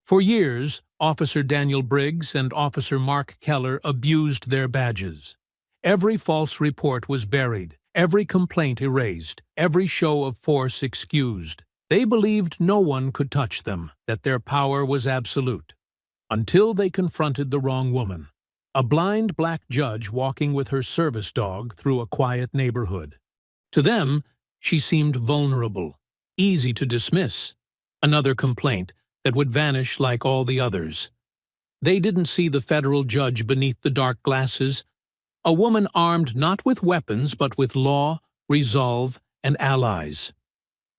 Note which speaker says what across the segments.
Speaker 1: For years, Officer Daniel Briggs and Officer Mark Keller abused their badges. Every false report was buried, every complaint erased, every show of force excused. They believed no one could touch them, that their power was absolute. Until they confronted the wrong woman, a blind black judge walking with her service dog through a quiet neighborhood. To them, she seemed vulnerable, easy to dismiss, another complaint that would vanish like all the others. They didn't see the federal judge beneath the dark glasses, a woman armed not with weapons but with law, resolve, and allies.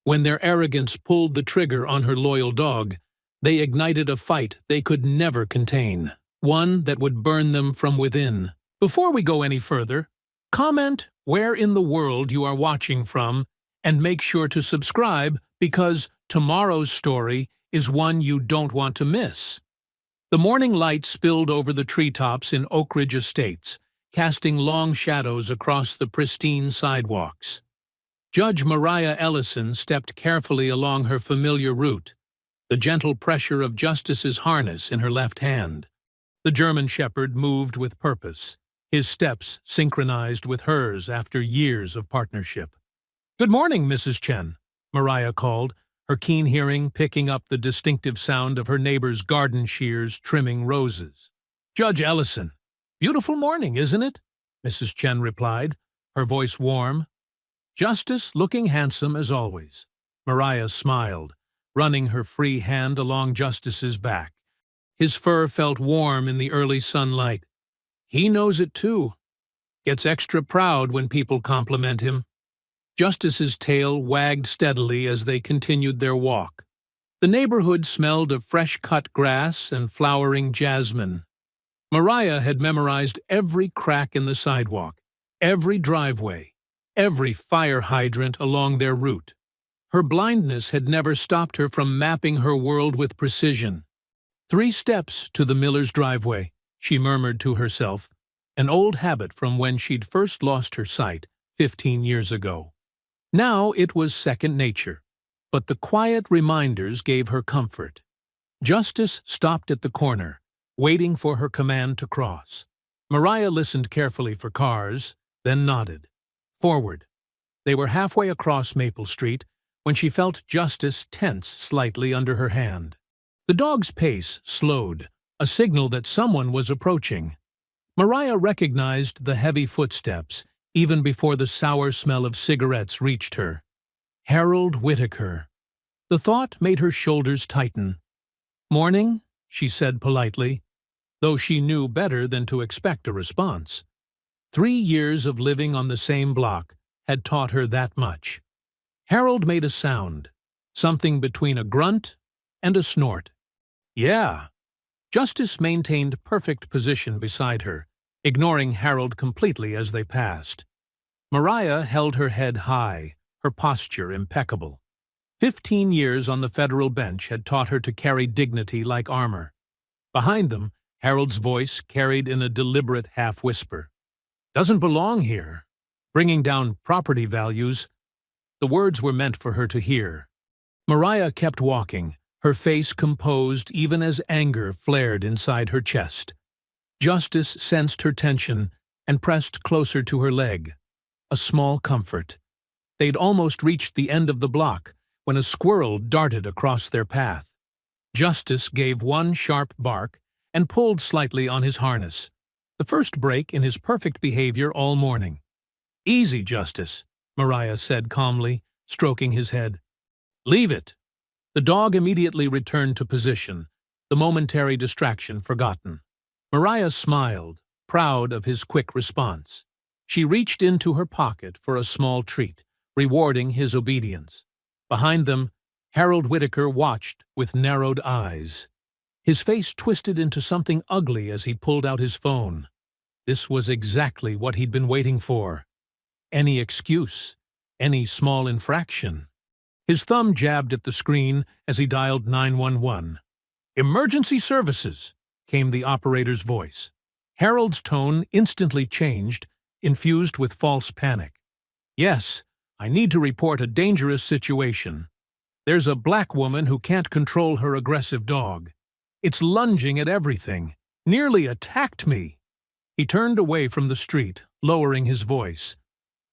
Speaker 1: When their arrogance pulled the trigger on her loyal dog, they ignited a fight they could never contain, one that would burn them from within. Before we go any further, comment where in the world you are watching from and make sure to subscribe because tomorrow's story is one you don't want to miss. The morning light spilled over the treetops in Oak Ridge Estates, casting long shadows across the pristine sidewalks. Judge Mariah Ellison stepped carefully along her familiar route, the gentle pressure of Justice's harness in her left hand. The German Shepherd moved with purpose, his steps synchronized with hers after years of partnership. "Good morning, Mrs. Chen," Mariah called, her keen hearing picking up the distinctive sound of her neighbor's garden shears trimming roses. "Judge Ellison, beautiful morning, isn't it?" Mrs. Chen replied, her voice warm. "Justice looking handsome as always." Mariah smiled, running her free hand along Justice's back. His fur felt warm in the early sunlight. He knows it too. Gets extra proud when people compliment him. Justice's tail wagged steadily as they continued their walk. The neighborhood smelled of fresh-cut grass and flowering jasmine. Mariah had memorized every crack in the sidewalk, every driveway, every fire hydrant along their route. Her blindness had never stopped her from mapping her world with precision. 3 steps to the miller's driveway, she murmured to herself, an old habit from when she'd first lost her sight 15 years ago. Now it was second nature, but the quiet reminders gave her comfort. Justice stopped at the corner, waiting for her command to cross. Mariah listened carefully for cars, then nodded. Forward. They were halfway across Maple Street when she felt Justice tense slightly under her hand. The dog's pace slowed, a signal that someone was approaching. Mariah recognized the heavy footsteps even before the sour smell of cigarettes reached her. Harold Whitaker. The thought made her shoulders tighten. "Morning," she said politely, though she knew better than to expect a response. 3 years of living on the same block had taught her that much. Harold made a sound, something between a grunt and a snort. "Yeah." Justice maintained perfect position beside her, ignoring Harold completely as they passed. Mariah held her head high, her posture impeccable. 15 years on the federal bench had taught her to carry dignity like armor. Behind them, Harold's voice carried in a deliberate half-whisper. "Doesn't belong here. Bringing down property values." The words were meant for her to hear. Mariah kept walking, her face composed even as anger flared inside her chest. Justice sensed her tension and pressed closer to her leg. A small comfort. They'd almost reached the end of the block when a squirrel darted across their path. Justice gave one sharp bark and pulled slightly on his harness, the first break in his perfect behavior all morning. "Easy, Justice," Mariah said calmly, stroking his head. "Leave it." The dog immediately returned to position, the momentary distraction forgotten. Mariah smiled, proud of his quick response. She reached into her pocket for a small treat, rewarding his obedience. Behind them, Harold Whitaker watched with narrowed eyes. His face twisted into something ugly as he pulled out his phone. This was exactly what he'd been waiting for. Any excuse, any small infraction. His thumb jabbed at the screen as he dialed 911. "Emergency services," came the operator's voice. Harold's tone instantly changed, infused with false panic. "Yes, I need to report a dangerous situation. There's a black woman who can't control her aggressive dog. It's lunging at everything. Nearly attacked me. He turned away from the street, lowering his voice.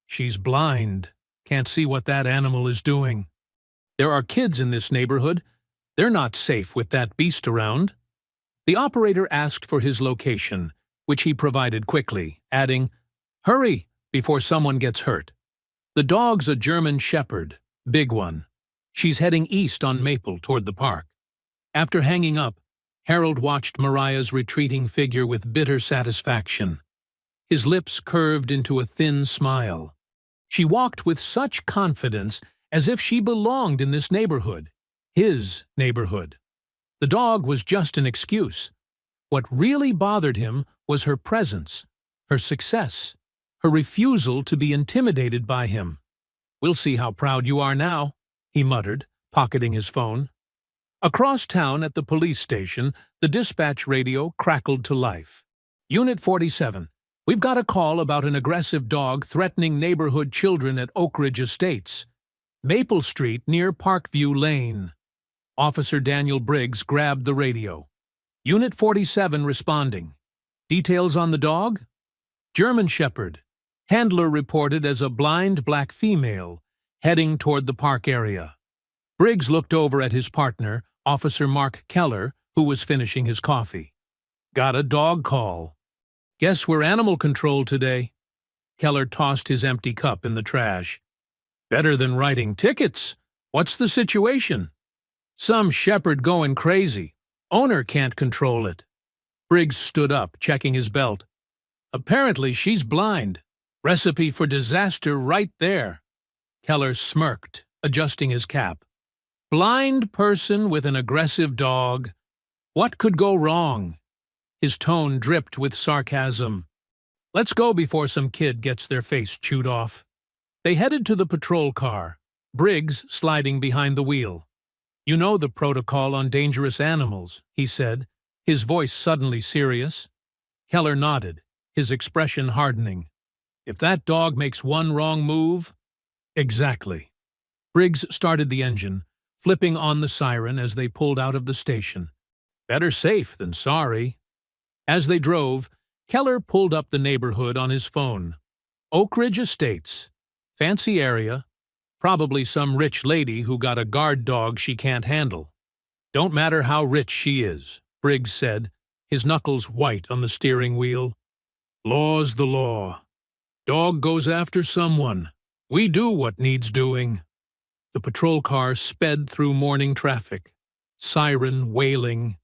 Speaker 1: She's blind. Can't see what that animal is doing. There are kids in this neighborhood. They're not safe with that beast around. The operator asked for his location, which he provided quickly, adding, "Hurry, before someone gets hurt." The dog's a German shepherd, big one. She's heading east on Maple toward the park. After hanging up, Harold watched Mariah's retreating figure with bitter satisfaction. His lips curved into a thin smile. She walked with such confidence as if she belonged in this neighborhood, his neighborhood. The dog was just an excuse. What really bothered him was her presence, her success, her refusal to be intimidated by him. "We'll see how proud you are now," he muttered, pocketing his phone. Across town at the police station, the dispatch radio crackled to life. "Unit 47, we've got a call about an aggressive dog threatening neighborhood children at Oak Ridge Estates, Maple Street near Parkview Lane." Officer Daniel Briggs grabbed the radio. "Unit 47 responding. Details on the dog?" "German Shepherd. Handler reported as a blind black female, heading toward the park area." Briggs looked over at his partner, Officer Mark Keller, who was finishing his coffee. "Got a dog call. Guess we're animal control today." Keller tossed his empty cup in the trash. "Better than writing tickets. What's the situation?" "Some shepherd going crazy. Owner can't control it." Briggs stood up, checking his belt. "Apparently she's blind. Recipe for disaster right there." Keller smirked, adjusting his cap. "Blind person with an aggressive dog. What could go wrong?" His tone dripped with sarcasm. "Let's go before some kid gets their face chewed off." They headed to the patrol car, Briggs sliding behind the wheel. "You know the protocol on dangerous animals," he said, his voice suddenly serious. Keller nodded, his expression hardening. "If that dog makes one wrong move—" "Exactly." Briggs started the engine, flipping on the siren as they pulled out of the station. "Better safe than sorry." As they drove, Keller pulled up the neighborhood on his phone. Oak Ridge Estates. Fancy area. Probably some rich lady who got a guard dog she can't handle. "Don't matter how rich she is," Briggs said, his knuckles white on the steering wheel. "Law's the law. Dog goes after someone. We do what needs doing." The patrol car sped through morning traffic, siren wailing.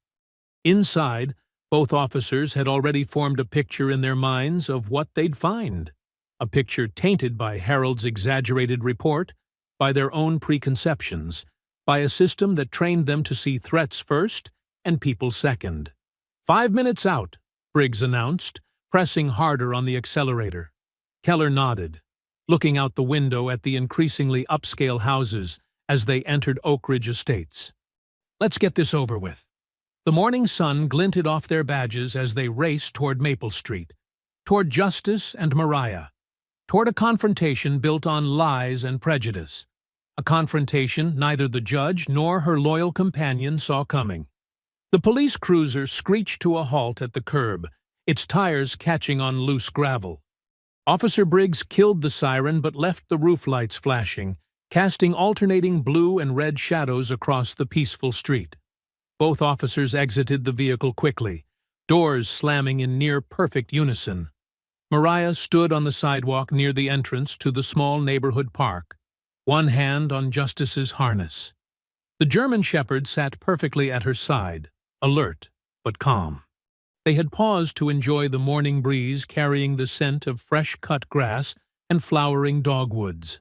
Speaker 1: Inside, both officers had already formed a picture in their minds of what they'd find, a picture tainted by Harold's exaggerated report, by their own preconceptions, by a system that trained them to see threats first and people second. 5 minutes out," Briggs announced, pressing harder on the accelerator. Keller nodded, looking out the window at the increasingly upscale houses as they entered Oak Ridge Estates. "Let's get this over with." The morning sun glinted off their badges as they raced toward Maple Street, toward justice and Mariah, toward a confrontation built on lies and prejudice, a confrontation neither the judge nor her loyal companion saw coming. The police cruiser screeched to a halt at the curb, its tires catching on loose gravel. Officer Briggs killed the siren but left the roof lights flashing, casting alternating blue and red shadows across the peaceful street. Both officers exited the vehicle quickly, doors slamming in near-perfect unison. Mariah stood on the sidewalk near the entrance to the small neighborhood park, one hand on Justice's harness. The German shepherd sat perfectly at her side, alert but calm. They had paused to enjoy the morning breeze carrying the scent of fresh-cut grass and flowering dogwoods.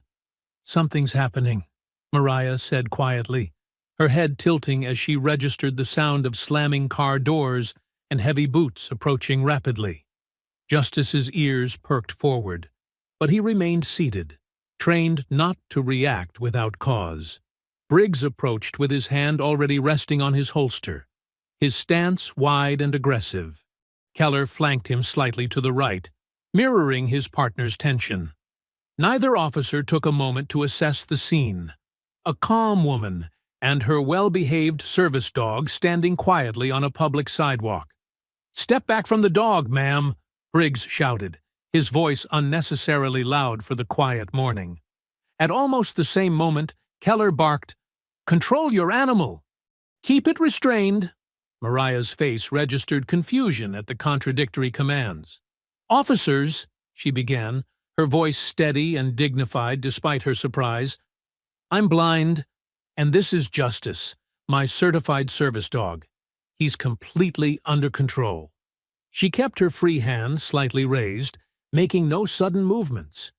Speaker 1: "Something's happening," Mariah said quietly, her head tilting as she registered the sound of slamming car doors and heavy boots approaching rapidly. Justice's ears perked forward, but he remained seated, trained not to react without cause. Briggs approached with his hand already resting on his holster, his stance wide and aggressive. Keller flanked him slightly to the right, mirroring his partner's tension. Neither officer took a moment to assess the scene. A calm woman, and her well-behaved service dog standing quietly on a public sidewalk. "Step back from the dog, ma'am," Briggs shouted, his voice unnecessarily loud for the quiet morning. At almost the same moment, Keller barked, "Control your animal! Keep it restrained!" Mariah's face registered confusion at the contradictory commands. "Officers," she began, her voice steady and dignified despite her surprise, "I'm blind, and this is Justice, my certified service dog. He's completely under control." She kept her free hand slightly raised, making no sudden movements.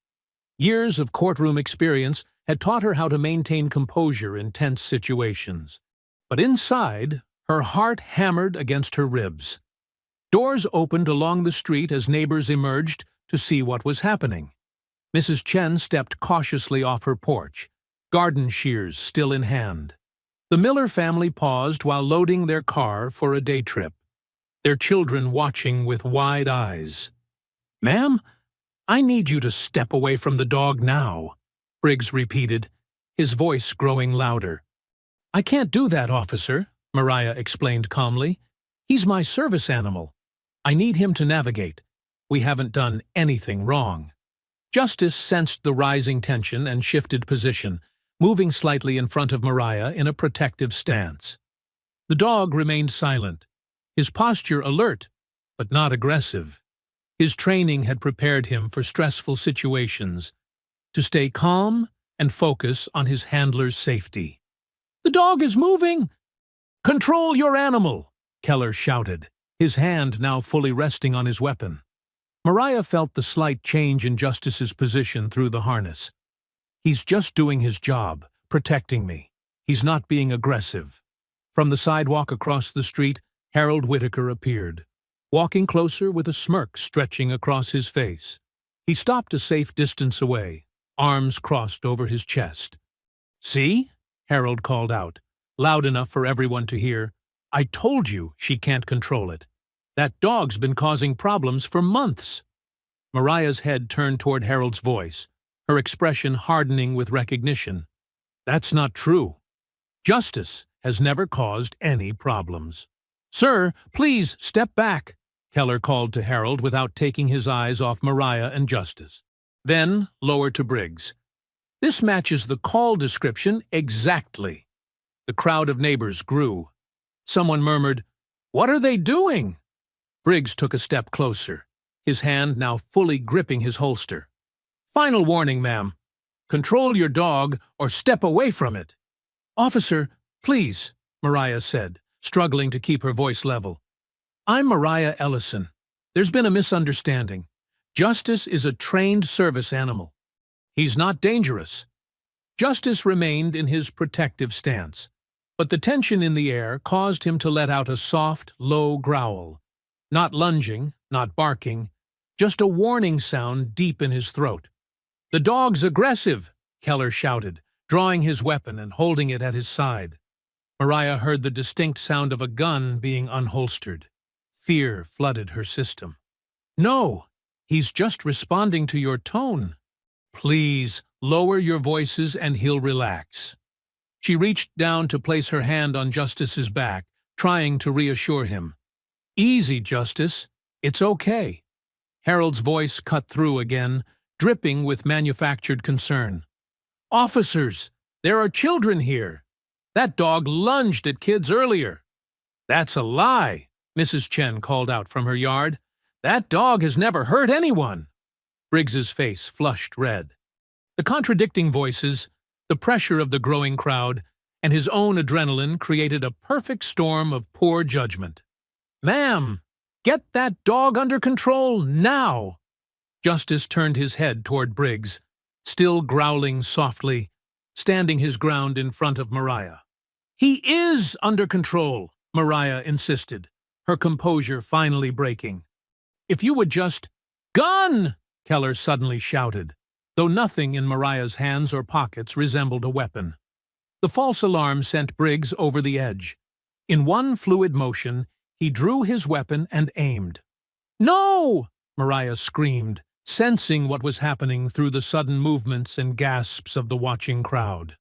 Speaker 1: Years of courtroom experience had taught her how to maintain composure in tense situations. But inside, her heart hammered against her ribs. Doors opened along the street as neighbors emerged to see what was happening. Mrs. Chen stepped cautiously off her porch, garden shears still in hand. The Miller family paused while loading their car for a day trip, their children watching with wide eyes. "Ma'am, I need you to step away from the dog now," Briggs repeated, his voice growing louder. "I can't do that, officer," Mariah explained calmly. "He's my service animal. I need him to navigate. We haven't done anything wrong." Justice sensed the rising tension and shifted position, moving slightly in front of Mariah in a protective stance. The dog remained silent, his posture alert, but not aggressive. His training had prepared him for stressful situations, to stay calm and focus on his handler's safety. "The dog is moving!" "Control your animal!" Keller shouted, his hand now fully resting on his weapon. Mariah felt the slight change in Justice's position through the harness. "He's just doing his job, protecting me. He's not being aggressive." From the sidewalk across the street, Harold Whitaker appeared, walking closer with a smirk stretching across his face. He stopped a safe distance away, arms crossed over his chest. "See?" Harold called out, loud enough for everyone to hear. "I told you she can't control it. That dog's been causing problems for months." Mariah's head turned toward Harold's voice, her expression hardening with recognition. "That's not true. Justice has never caused any problems." "Sir, please step back," Keller called to Harold without taking his eyes off Mariah and Justice. Then, lower to Briggs. "This matches the call description exactly." The crowd of neighbors grew. Someone murmured, "What are they doing?" Briggs took a step closer, his hand now fully gripping his holster. "Final warning, ma'am. Control your dog or step away from it." "Officer, please," Mariah said, struggling to keep her voice level. "I'm Mariah Ellison. There's been a misunderstanding. Justice is a trained service animal. He's not dangerous." Justice remained in his protective stance, but the tension in the air caused him to let out a soft, low growl. Not lunging, not barking, just a warning sound deep in his throat. "The dog's aggressive," Keller shouted, drawing his weapon and holding it at his side. Mariah heard the distinct sound of a gun being unholstered. Fear flooded her system. "No, he's just responding to your tone. Please, lower your voices and he'll relax." She reached down to place her hand on Justice's back, trying to reassure him. "Easy, Justice. It's okay." Harold's voice cut through again, dripping with manufactured concern. "Officers, there are children here. That dog lunged at kids earlier." "That's a lie," Mrs. Chen called out from her yard. "That dog has never hurt anyone." Briggs's face flushed red. The contradicting voices, the pressure of the growing crowd, and his own adrenaline created a perfect storm of poor judgment. "Ma'am, get that dog under control now!" Justice turned his head toward Briggs, still growling softly, standing his ground in front of Mariah. "He is under control," Mariah insisted, her composure finally breaking. "If you would just—" "Gun!" Keller suddenly shouted, though nothing in Mariah's hands or pockets resembled a weapon. The false alarm sent Briggs over the edge. In one fluid motion, he drew his weapon and aimed. "No!" Mariah screamed, sensing what was happening through the sudden movements and gasps of the watching crowd.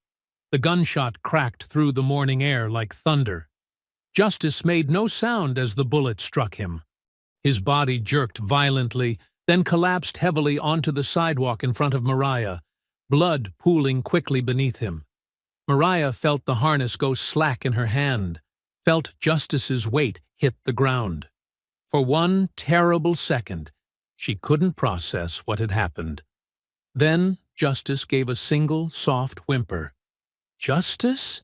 Speaker 1: The gunshot cracked through the morning air like thunder. Justice made no sound as the bullet struck him. His body jerked violently, then collapsed heavily onto the sidewalk in front of Mariah, blood pooling quickly beneath him. Mariah felt the harness go slack in her hand, felt Justice's weight hit the ground. For one terrible second, she couldn't process what had happened. Then Justice gave a single, soft whimper. "Justice?"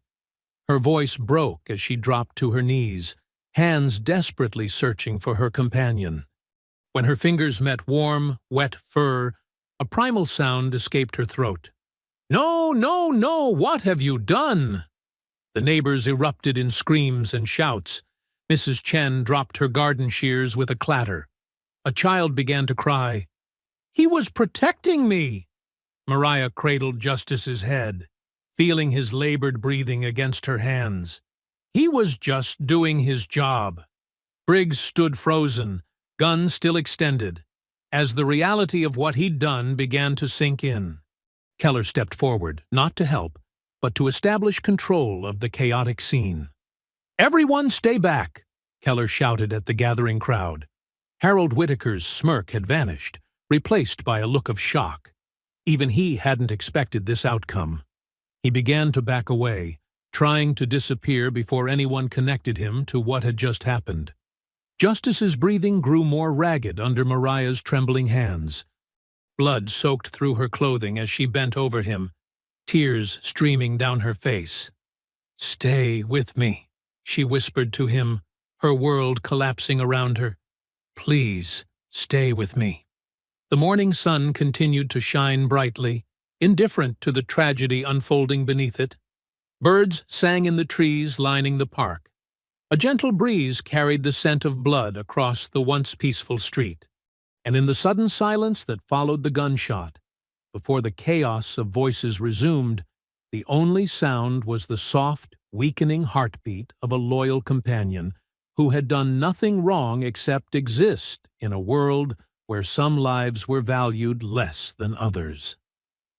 Speaker 1: Her voice broke as she dropped to her knees, hands desperately searching for her companion. When her fingers met warm, wet fur, a primal sound escaped her throat. "No, no, no! What have you done?" The neighbors erupted in screams and shouts. Mrs. Chen dropped her garden shears with a clatter. A child began to cry. "He was protecting me!" Mariah cradled Justice's head, feeling his labored breathing against her hands. "He was just doing his job." Briggs stood frozen, gun still extended, as the reality of what he'd done began to sink in. Keller stepped forward, not to help, but to establish control of the chaotic scene. "Everyone stay back!" Keller shouted at the gathering crowd. Harold Whitaker's smirk had vanished, replaced by a look of shock. Even he hadn't expected this outcome. He began to back away, trying to disappear before anyone connected him to what had just happened. Justice's breathing grew more ragged under Mariah's trembling hands. Blood soaked through her clothing as she bent over him, tears streaming down her face. "Stay with me," she whispered to him, her world collapsing around her. "Please, stay with me." The morning sun continued to shine brightly, indifferent to the tragedy unfolding beneath it. Birds sang in the trees lining the park. A gentle breeze carried the scent of blood across the once peaceful street. And in the sudden silence that followed the gunshot, before the chaos of voices resumed, the only sound was the soft, weakening heartbeat of a loyal companion who had done nothing wrong except exist in a world where some lives were valued less than others.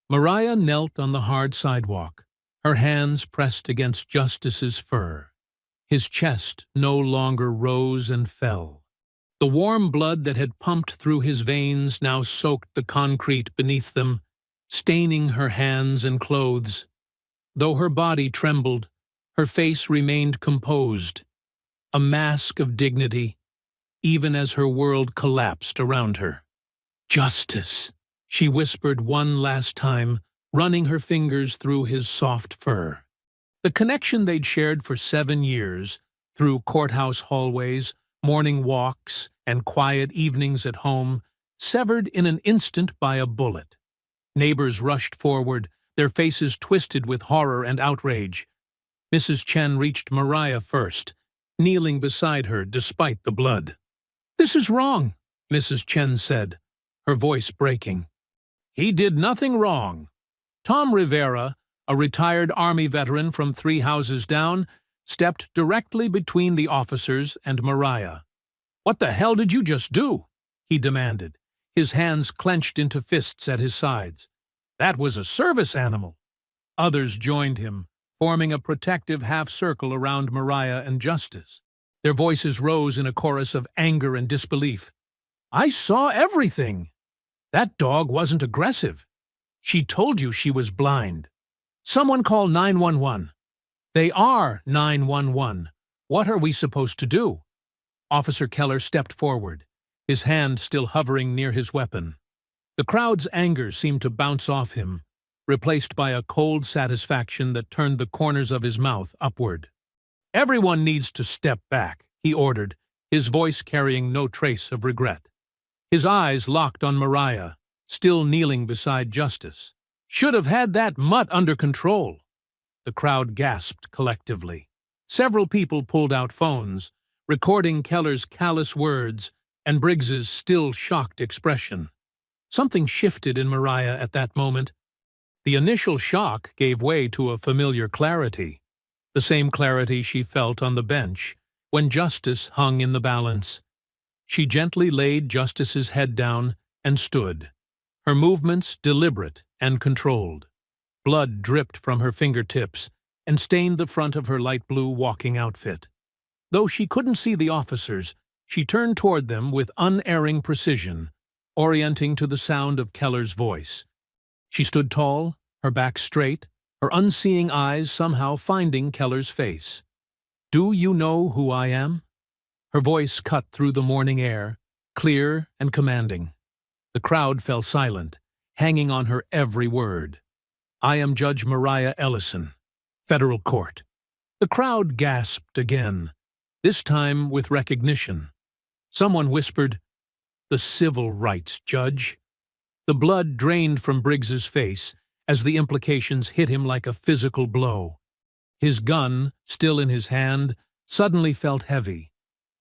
Speaker 1: Mariah knelt on the hard sidewalk, her hands pressed against Justice's fur. His chest no longer rose and fell. The warm blood that had pumped through his veins now soaked the concrete beneath them, staining her hands and clothes. Though her body trembled, her face remained composed, a mask of dignity, even as her world collapsed around her. "Justice," she whispered one last time, running her fingers through his soft fur. The connection they'd shared for 7 years, through courthouse hallways, morning walks, and quiet evenings at home, severed in an instant by a bullet. Neighbors rushed forward, their faces twisted with horror and outrage. Mrs. Chen reached Mariah first, kneeling beside her despite the blood. "This is wrong," Mrs. Chen said, her voice breaking. "He did nothing wrong." Tom Rivera, a retired Army veteran from 3 houses down, stepped directly between the officers and Mariah. "What the hell did you just do?" he demanded, his hands clenched into fists at his sides. "That was a service animal." Others joined him, forming a protective half-circle around Mariah and Justice. Their voices rose in a chorus of anger and disbelief. "I saw everything. That dog wasn't aggressive. She told you she was blind. Someone call 911. They are 911. What are we supposed to do?" Officer Keller stepped forward, his hand still hovering near his weapon. The crowd's anger seemed to bounce off him, replaced by a cold satisfaction that turned the corners of his mouth upward. "Everyone needs to step back," he ordered, his voice carrying no trace of regret. His eyes locked on Mariah, still kneeling beside Justice. "Should have had that mutt under control." The crowd gasped collectively. Several people pulled out phones, recording Keller's callous words and Briggs's still shocked expression. Something shifted in Mariah at that moment. The initial shock gave way to a familiar clarity, the same clarity she felt on the bench when Justice hung in the balance. She gently laid Justice's head down and stood, her movements deliberate and controlled. Blood dripped from her fingertips and stained the front of her light blue walking outfit. Though she couldn't see the officers, she turned toward them with unerring precision, orienting to the sound of Keller's voice. She stood tall, her back straight, her unseeing eyes somehow finding Keller's face. "Do you know who I am?" Her voice cut through the morning air, clear and commanding. The crowd fell silent, hanging on her every word. "I am Judge Mariah Ellison, Federal Court." The crowd gasped again, this time with recognition. Someone whispered, "The civil rights judge." The blood drained from Briggs's face as the implications hit him like a physical blow. His gun, still in his hand, suddenly felt heavy.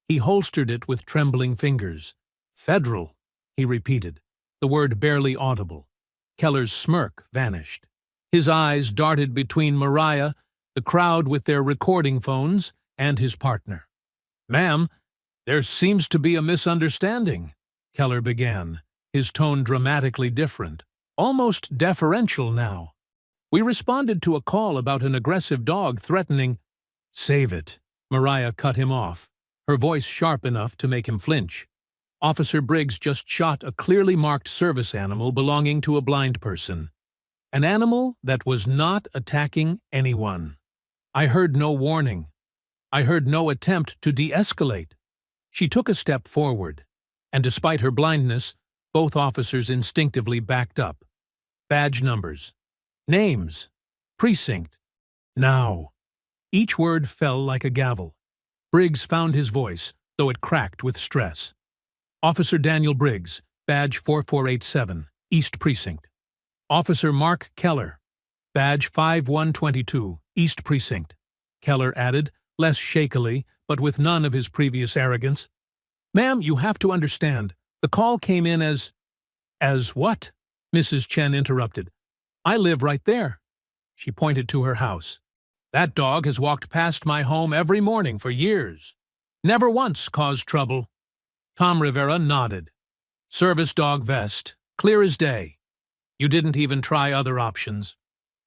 Speaker 1: He holstered it with trembling fingers. "Federal," he repeated, the word barely audible. Keller's smirk vanished. His eyes darted between Mariah, the crowd with their recording phones, and his partner. "Ma'am, there seems to be a misunderstanding," Keller began, his tone dramatically different, almost deferential now. "We responded to a call about an aggressive dog threatening—" "Save it," Mariah cut him off, her voice sharp enough to make him flinch. "Officer Briggs just shot a clearly marked service animal belonging to a blind person. An animal that was not attacking anyone. I heard no warning. I heard no attempt to de-escalate." She took a step forward, and despite her blindness, both officers instinctively backed up. Badge numbers. Names. Precinct. "Now." Each word fell like a gavel. Briggs found his voice, though it cracked with stress. "Officer Daniel Briggs, badge 4487, East Precinct." "Officer Mark Keller, badge 5122, East Precinct," Keller added, less shakily, but with none of his previous arrogance. "Ma'am, you have to understand, the call came in as—" "As what?" Mrs. Chen interrupted. "I live right there." She pointed to her house. "That dog has walked past my home every morning for years. Never once caused trouble." Tom Rivera nodded. "Service dog vest, clear as day. You didn't even try other options."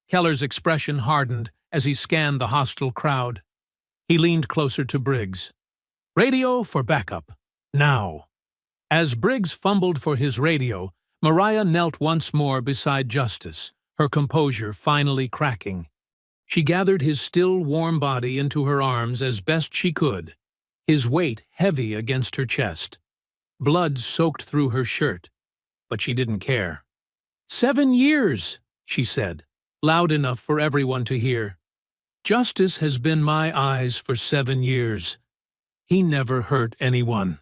Speaker 1: Keller's expression hardened as he scanned the hostile crowd. He leaned closer to Briggs. "Radio for backup. Now." As Briggs fumbled for his radio, Mariah knelt once more beside Justice, her composure finally cracking. She gathered his still warm body into her arms as best she could, his weight heavy against her chest. Blood soaked through her shirt, but she didn't care. "7 years," she said, loud enough for everyone to hear. "Justice has been my eyes for 7 years. He never hurt anyone."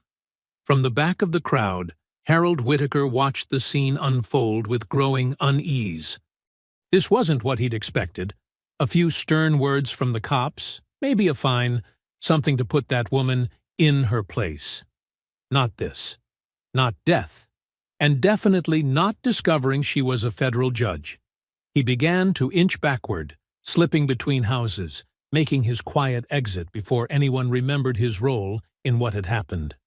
Speaker 1: From the back of the crowd, Harold Whitaker watched the scene unfold with growing unease. This wasn't what he'd expected. A few stern words from the cops, maybe a fine, something to put that woman in her place. Not this. Not death. And definitely not discovering she was a federal judge. He began to inch backward, slipping between houses, making his quiet exit before anyone remembered his role in what had happened.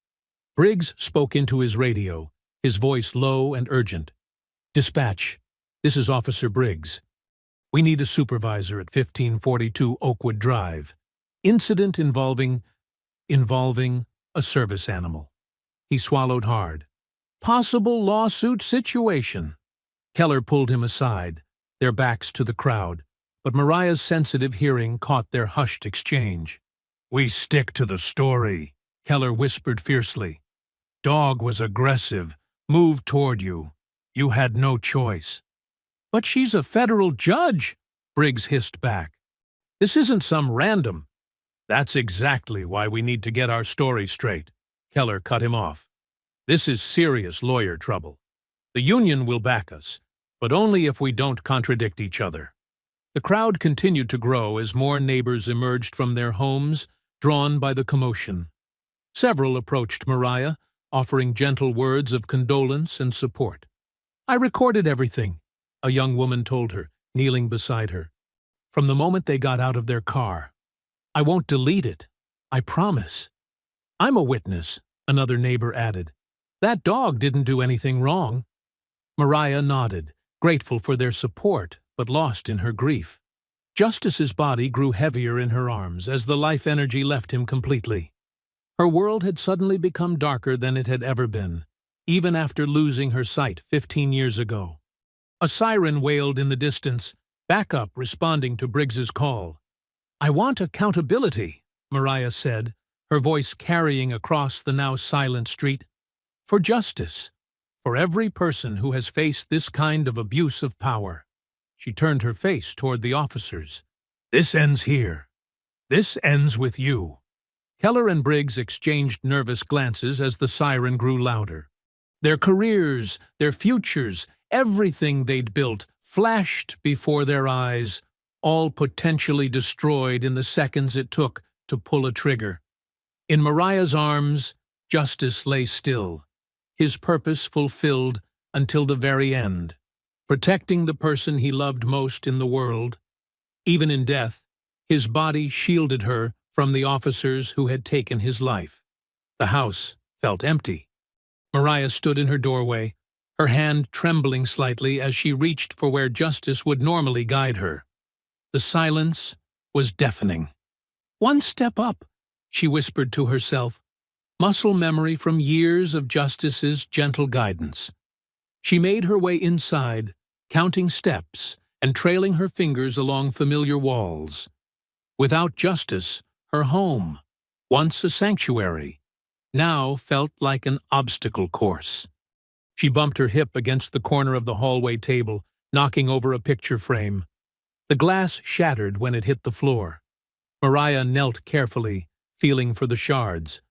Speaker 1: Briggs spoke into his radio, his voice low and urgent. "Dispatch, this is Officer Briggs. We need a supervisor at 1542 Oakwood Drive. Incident involving a service animal." He swallowed hard. "Possible lawsuit situation." Keller pulled him aside, their backs to the crowd, but Mariah's sensitive hearing caught their hushed exchange. "We stick to the story," Keller whispered fiercely. "Dog was aggressive, moved toward you. You had no choice." "But she's a federal judge," Briggs hissed back. "This isn't some random—" "That's exactly why we need to get our story straight," Keller cut him off. "This is serious lawyer trouble. The union will back us, but only if we don't contradict each other." The crowd continued to grow as more neighbors emerged from their homes, drawn by the commotion. Several approached Mariah, offering gentle words of condolence and support. "I recorded everything," a young woman told her, kneeling beside her. "From the moment they got out of their car. I won't delete it. I promise." "I'm a witness," another neighbor added. "That dog didn't do anything wrong." Mariah nodded, grateful for their support, but lost in her grief. Justice's body grew heavier in her arms as the life energy left him completely. Her world had suddenly become darker than it had ever been, even after losing her sight 15 years ago. A siren wailed in the distance, backup responding to Briggs's call. "I want accountability," Mariah said, her voice carrying across the now silent street. "For justice. For every person who has faced this kind of abuse of power." She turned her face toward the officers. "This ends here. This ends with you." Keller and Briggs exchanged nervous glances as the siren grew louder. Their careers, their futures, everything they'd built flashed before their eyes, all potentially destroyed in the seconds it took to pull a trigger. In Mariah's arms, justice lay still, his purpose fulfilled until the very end, protecting the person he loved most in the world. Even in death, his body shielded her from the officers who had taken his life. The house felt empty. Mariah stood in her doorway, her hand trembling slightly as she reached for where justice would normally guide her. The silence was deafening. "One step up," she whispered to herself, muscle memory from years of justice's gentle guidance. She made her way inside, counting steps and trailing her fingers along familiar walls. Without justice, her home, once a sanctuary, now felt like an obstacle course. She bumped her hip against the corner of the hallway table, knocking over a picture frame. The glass shattered when it hit the floor. Mariah knelt carefully, feeling for the shards.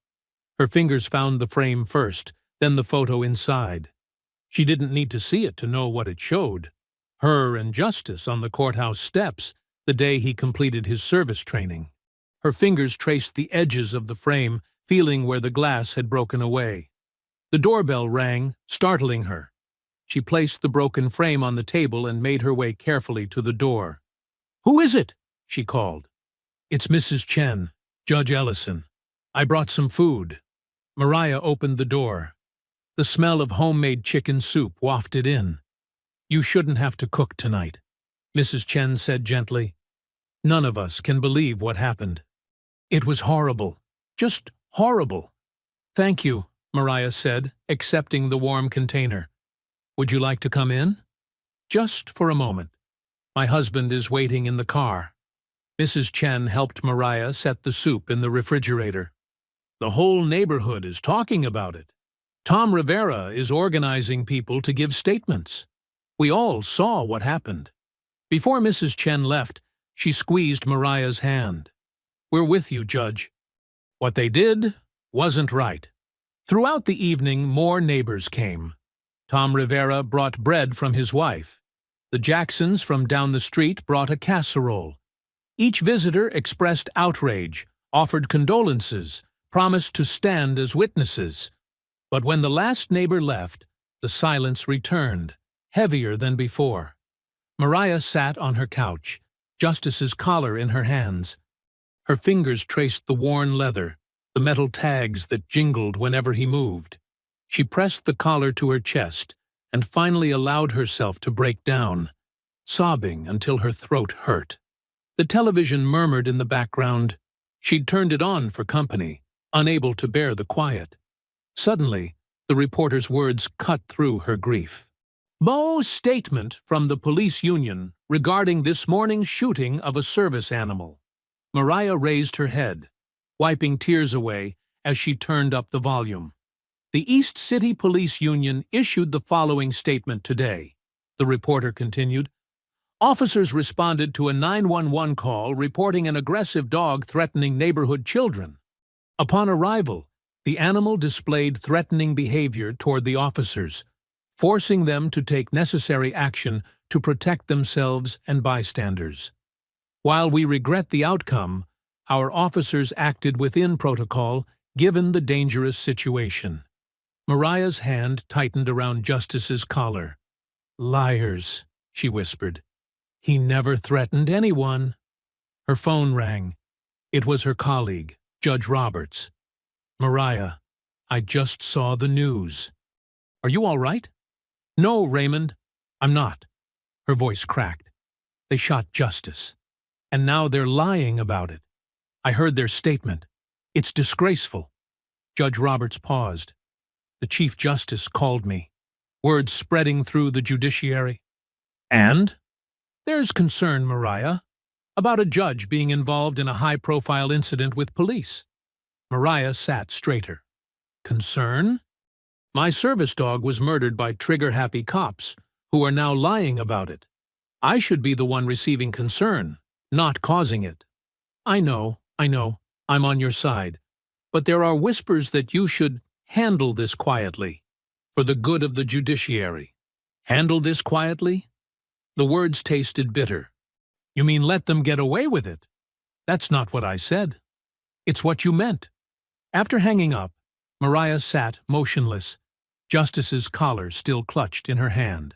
Speaker 1: Her fingers found the frame first, then the photo inside. She didn't need to see it to know what it showed. Her and Justice on the courthouse steps the day he completed his service training. Her fingers traced the edges of the frame, feeling where the glass had broken away. The doorbell rang, startling her. She placed the broken frame on the table and made her way carefully to the door. "Who is it?" she called. "It's Mrs. Chen, Judge Ellison. I brought some food." Mariah opened the door. The smell of homemade chicken soup wafted in. "You shouldn't have to cook tonight," Mrs. Chen said gently. "None of us can believe what happened. It was horrible. Just horrible." "Thank you," Mariah said, accepting the warm container. "Would you like to come in?" "Just for a moment. My husband is waiting in the car." Mrs. Chen helped Mariah set the soup in the refrigerator. "The whole neighborhood is talking about it. Tom Rivera is organizing people to give statements. We all saw what happened." Before Mrs. Chen left, she squeezed Mariah's hand. "We're with you, Judge." What they did wasn't right. Throughout the evening, more neighbors came. Tom Rivera brought bread from his wife. The Jacksons from down the street brought a casserole. Each visitor expressed outrage, offered condolences, promised to stand as witnesses. But when the last neighbor left, the silence returned, heavier than before. Mariah sat on her couch, Justice's collar in her hands. Her fingers traced the worn leather, the metal tags that jingled whenever he moved. She pressed the collar to her chest and finally allowed herself to break down, sobbing until her throat hurt. The television murmured in the background. She'd turned it on for company, unable to bear the quiet. Suddenly, the reporter's words cut through her grief. "Mo's statement from the police union regarding this morning's shooting of a service animal." Mariah raised her head, wiping tears away as she turned up the volume. "The East City Police Union issued the following statement today," the reporter continued. "Officers responded to a 911 call reporting an aggressive dog threatening neighborhood children. Upon arrival, the animal displayed threatening behavior toward the officers, forcing them to take necessary action to protect themselves and bystanders. While we regret the outcome, our officers acted within protocol given the dangerous situation." Mariah's hand tightened around Justice's collar. "Liars," she whispered. "He never threatened anyone." Her phone rang. It was her colleague, Judge Roberts. "Mariah, I just saw the news." "Are you all right?" "No, Raymond, I'm not." Her voice cracked. They shot Justice. And now they're lying about it. I heard their statement. It's disgraceful. Judge Roberts paused. The Chief Justice called me. Words spreading through the judiciary. And? There's concern, Mariah, about a judge being involved in a high-profile incident with police. Mariah sat straighter. Concern? My service dog was murdered by trigger-happy cops who are now lying about it. I should be the one receiving concern, not causing it. I know, I'm on your side. But there are whispers that you should handle this quietly, for the good of the judiciary. Handle this quietly? The words tasted bitter. You mean let them get away with it? That's not what I said. It's what you meant. After hanging up, Mariah sat motionless, Justice's collar still clutched in her hand.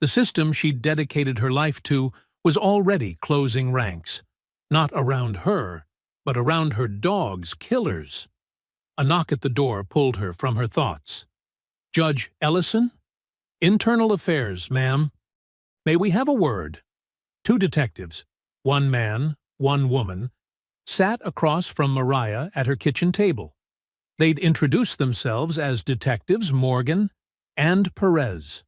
Speaker 1: The system she'd dedicated her life to was already closing ranks, not around her, but around her dog's killers. A knock at the door pulled her from her thoughts. Judge Ellison? Internal Affairs, ma'am. May we have a word? Two detectives, one man, one woman, sat across from Mariah at her kitchen table. They'd introduced themselves as Detectives Morgan and Perez.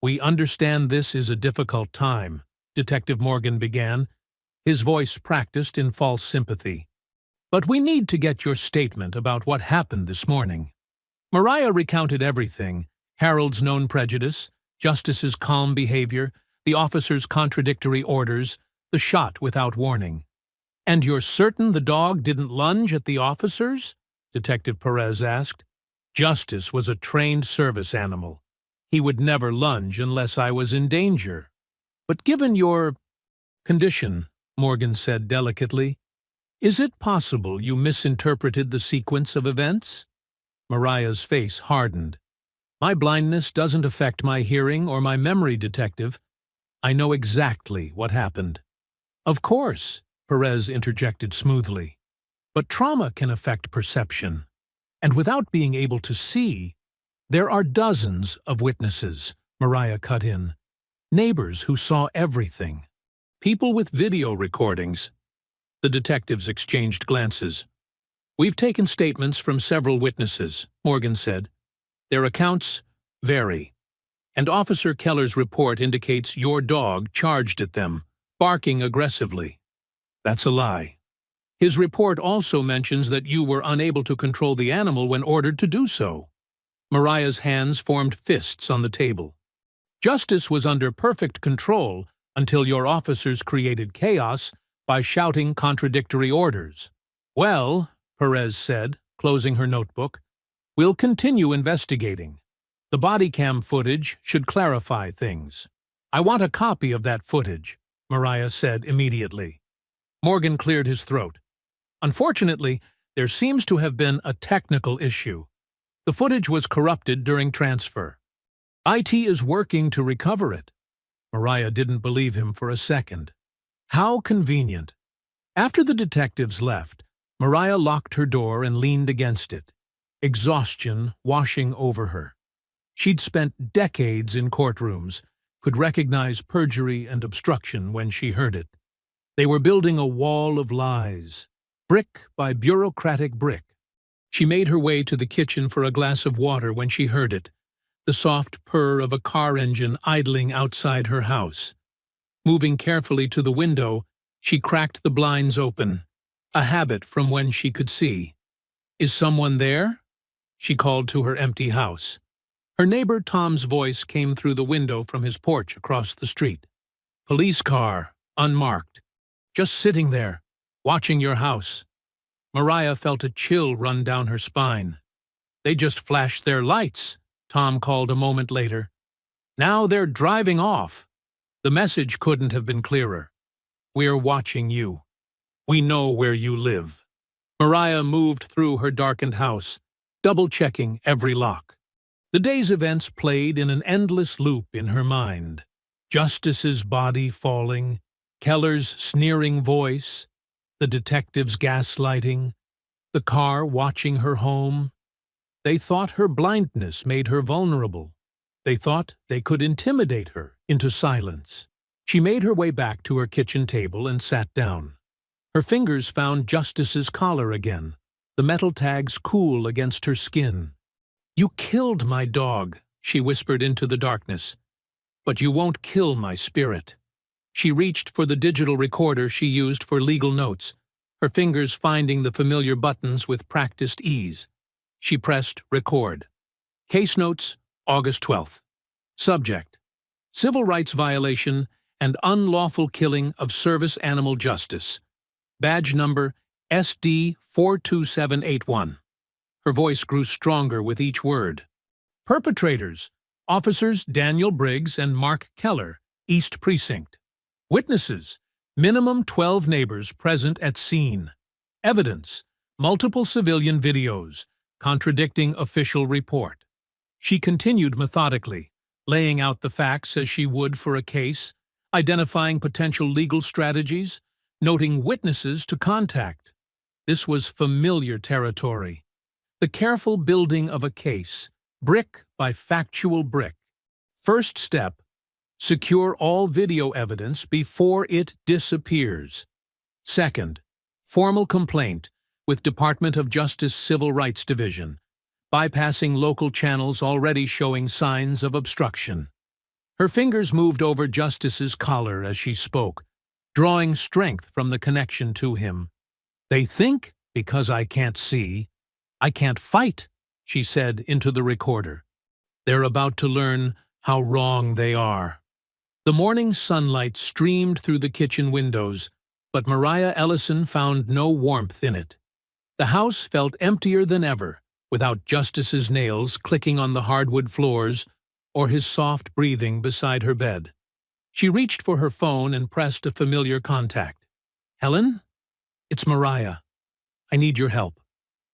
Speaker 1: We understand this is a difficult time, Detective Morgan began, his voice practiced in false sympathy. But we need to get your statement about what happened this morning. Mariah recounted everything, Harold's known prejudice, Justice's calm behavior, the officer's contradictory orders, the shot without warning. And you're certain the dog didn't lunge at the officers? Detective Perez asked. Justice was a trained service animal. He would never lunge unless I was in danger. But given your condition, Morgan said delicately, is it possible you misinterpreted the sequence of events? Mariah's face hardened. My blindness doesn't affect my hearing or my memory, Detective. I know exactly what happened. Of course, Perez interjected smoothly. But trauma can affect perception. And without being able to see, there are dozens of witnesses, Mariah cut in. Neighbors who saw everything. People with video recordings. The detectives exchanged glances. We've taken statements from several witnesses, Morgan said. Their accounts vary. And Officer Keller's report indicates your dog charged at them, barking aggressively. That's a lie. His report also mentions that you were unable to control the animal when ordered to do so. Mariah's hands formed fists on the table. Justice was under perfect control until your officers created chaos by shouting contradictory orders. Well, Perez said, closing her notebook, we'll continue investigating. The body cam footage should clarify things. I want a copy of that footage, Mariah said immediately. Morgan cleared his throat. Unfortunately, there seems to have been a technical issue. The footage was corrupted during transfer. IT is working to recover it. Mariah didn't believe him for a second. How convenient. After the detectives left, Mariah locked her door and leaned against it, exhaustion washing over her. She'd spent decades in courtrooms, could recognize perjury and obstruction when she heard it. They were building a wall of lies, brick by bureaucratic brick. She made her way to the kitchen for a glass of water when she heard it, the soft purr of a car engine idling outside her house. Moving carefully to the window, she cracked the blinds open, a habit from when she could see. Is someone there? She called to her empty house. Her neighbor Tom's voice came through the window from his porch across the street. Police car, unmarked. Just sitting there, watching your house. Mariah felt a chill run down her spine. They just flashed their lights, Tom called a moment later. Now they're driving off. The message couldn't have been clearer. We're watching you. We know where you live. Mariah moved through her darkened house, double-checking every lock. The day's events played in an endless loop in her mind. Justice's body falling, Keller's sneering voice, the detective's gaslighting, the car watching her home. They thought her blindness made her vulnerable. They thought they could intimidate her into silence. She made her way back to her kitchen table and sat down. Her fingers found Justice's collar again, the metal tags cool against her skin. "You killed my dog," she whispered into the darkness. "But you won't kill my spirit." She reached for the digital recorder she used for legal notes, her fingers finding the familiar buttons with practiced ease. She pressed record. Case notes, August 12th. Subject: civil rights violation and unlawful killing of service animal justice. Badge number SD 42781. Her voice grew stronger with each word. Perpetrators: Officers Daniel Briggs and Mark Keller, East Precinct. Witnesses: minimum 12 neighbors present at scene. Evidence: multiple civilian videos, contradicting official report. She continued methodically, laying out the facts as she would for a case, identifying potential legal strategies, noting witnesses to contact. This was familiar territory. The careful building of a case, brick by factual brick. First step: secure all video evidence before it disappears. Second: formal complaint with Department of Justice Civil Rights Division, bypassing local channels already showing signs of obstruction. Her fingers moved over Justice's collar as she spoke, drawing strength from the connection to him. "They think, because I can't see, I can't fight," she said into the recorder. "They're about to learn how wrong they are." The morning sunlight streamed through the kitchen windows, but Mariah Ellison found no warmth in it. The house felt emptier than ever, without Justice's nails clicking on the hardwood floors or his soft breathing beside her bed. She reached for her phone and pressed a familiar contact. "Helen? It's Mariah. I need your help."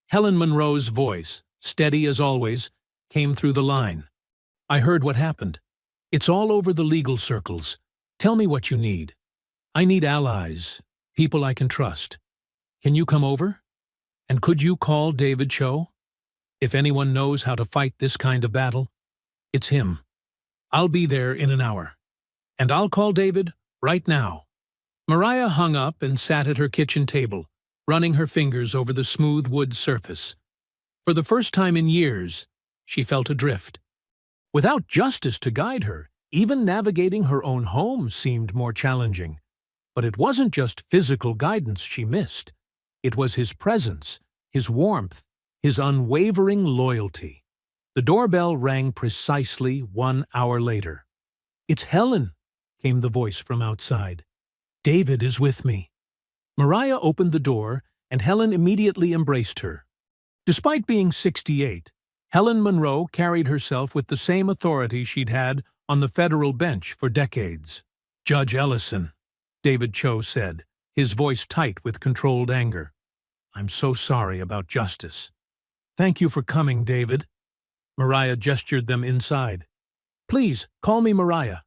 Speaker 1: Helen Monroe's voice, steady as always, came through the line. "I heard what happened. It's all over the legal circles. Tell me what you need. I need allies, people I can trust. Can you come over? And could you call David Cho? If anyone knows how to fight this kind of battle, it's him. I'll be there in an hour. And I'll call David right now." Mariah hung up and sat at her kitchen table, running her fingers over the smooth wood surface. For the first time in years, she felt adrift. Without Justice to guide her, even navigating her own home seemed more challenging. But it wasn't just physical guidance she missed. It was his presence, his warmth, his unwavering loyalty. The doorbell rang precisely 1 hour later. "It's Helen," came the voice from outside. "David is with me." Mariah opened the door, and Helen immediately embraced her. Despite being 68, Helen Monroe carried herself with the same authority she'd had on the federal bench for decades. "Judge Ellison," David Cho said, his voice tight with controlled anger. "I'm so sorry about Justice." "Thank you for coming, David." Mariah gestured them inside. "Please, call me Mariah.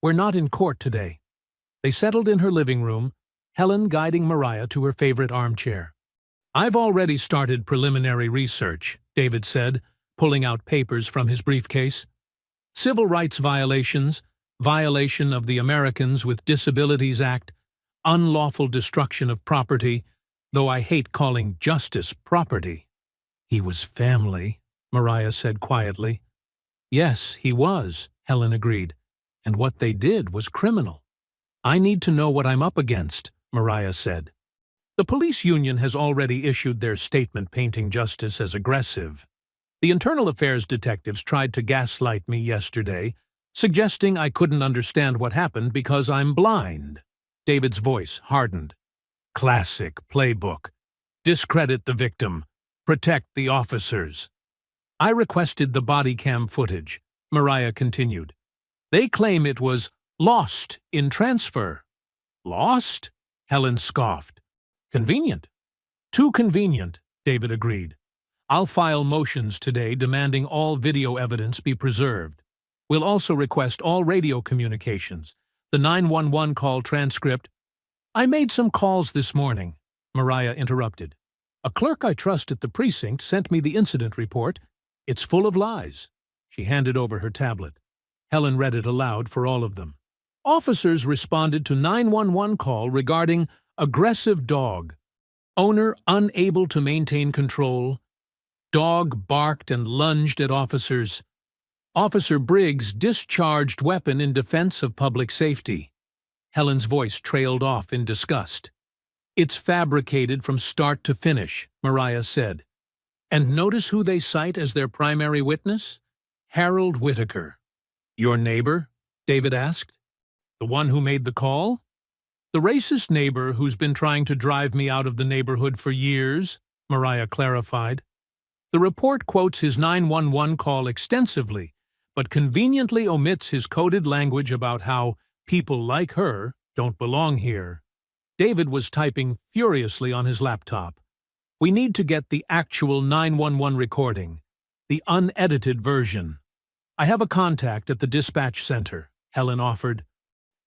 Speaker 1: We're not in court today." They settled in her living room, Helen guiding Mariah to her favorite armchair. "I've already started preliminary research," David said, pulling out papers from his briefcase. "Civil rights violations, violation of the Americans with Disabilities Act, unlawful destruction of property, though I hate calling justice property." "He was family," Mariah said quietly. "Yes, he was," Helen agreed, "and what they did was criminal." "I need to know what I'm up against," Mariah said. "The police union has already issued their statement painting Justice as aggressive. The internal affairs detectives tried to gaslight me yesterday, suggesting I couldn't understand what happened because I'm blind." David's voice hardened. "Classic playbook. Discredit the victim. Protect the officers." "I requested the body cam footage," Mariah continued. "They claim it was lost in transfer." "Lost?" Helen scoffed. "Convenient." "Too convenient," David agreed. "I'll file motions today demanding all video evidence be preserved. We'll also request all radio communications, the 911 call transcript." "I made some calls this morning," Mariah interrupted. "A clerk I trust at the precinct sent me the incident report. It's full of lies." She handed over her tablet. Helen read it aloud for all of them. Officers responded to 911 call regarding aggressive dog. Owner unable to maintain control. Dog barked and lunged at officers. Officer Briggs discharged weapon in defense of public safety. Helen's voice trailed off in disgust. It's fabricated from start to finish, Mariah said. And notice who they cite as their primary witness? Harold Whitaker. Your neighbor? David asked. The one who made the call? The racist neighbor who's been trying to drive me out of the neighborhood for years, Mariah clarified. The report quotes his 911 call extensively, but conveniently omits his coded language about how people like her don't belong here. David was typing furiously on his laptop. We need to get the actual 911 recording, the unedited version. I have a contact at the dispatch center, Helen offered.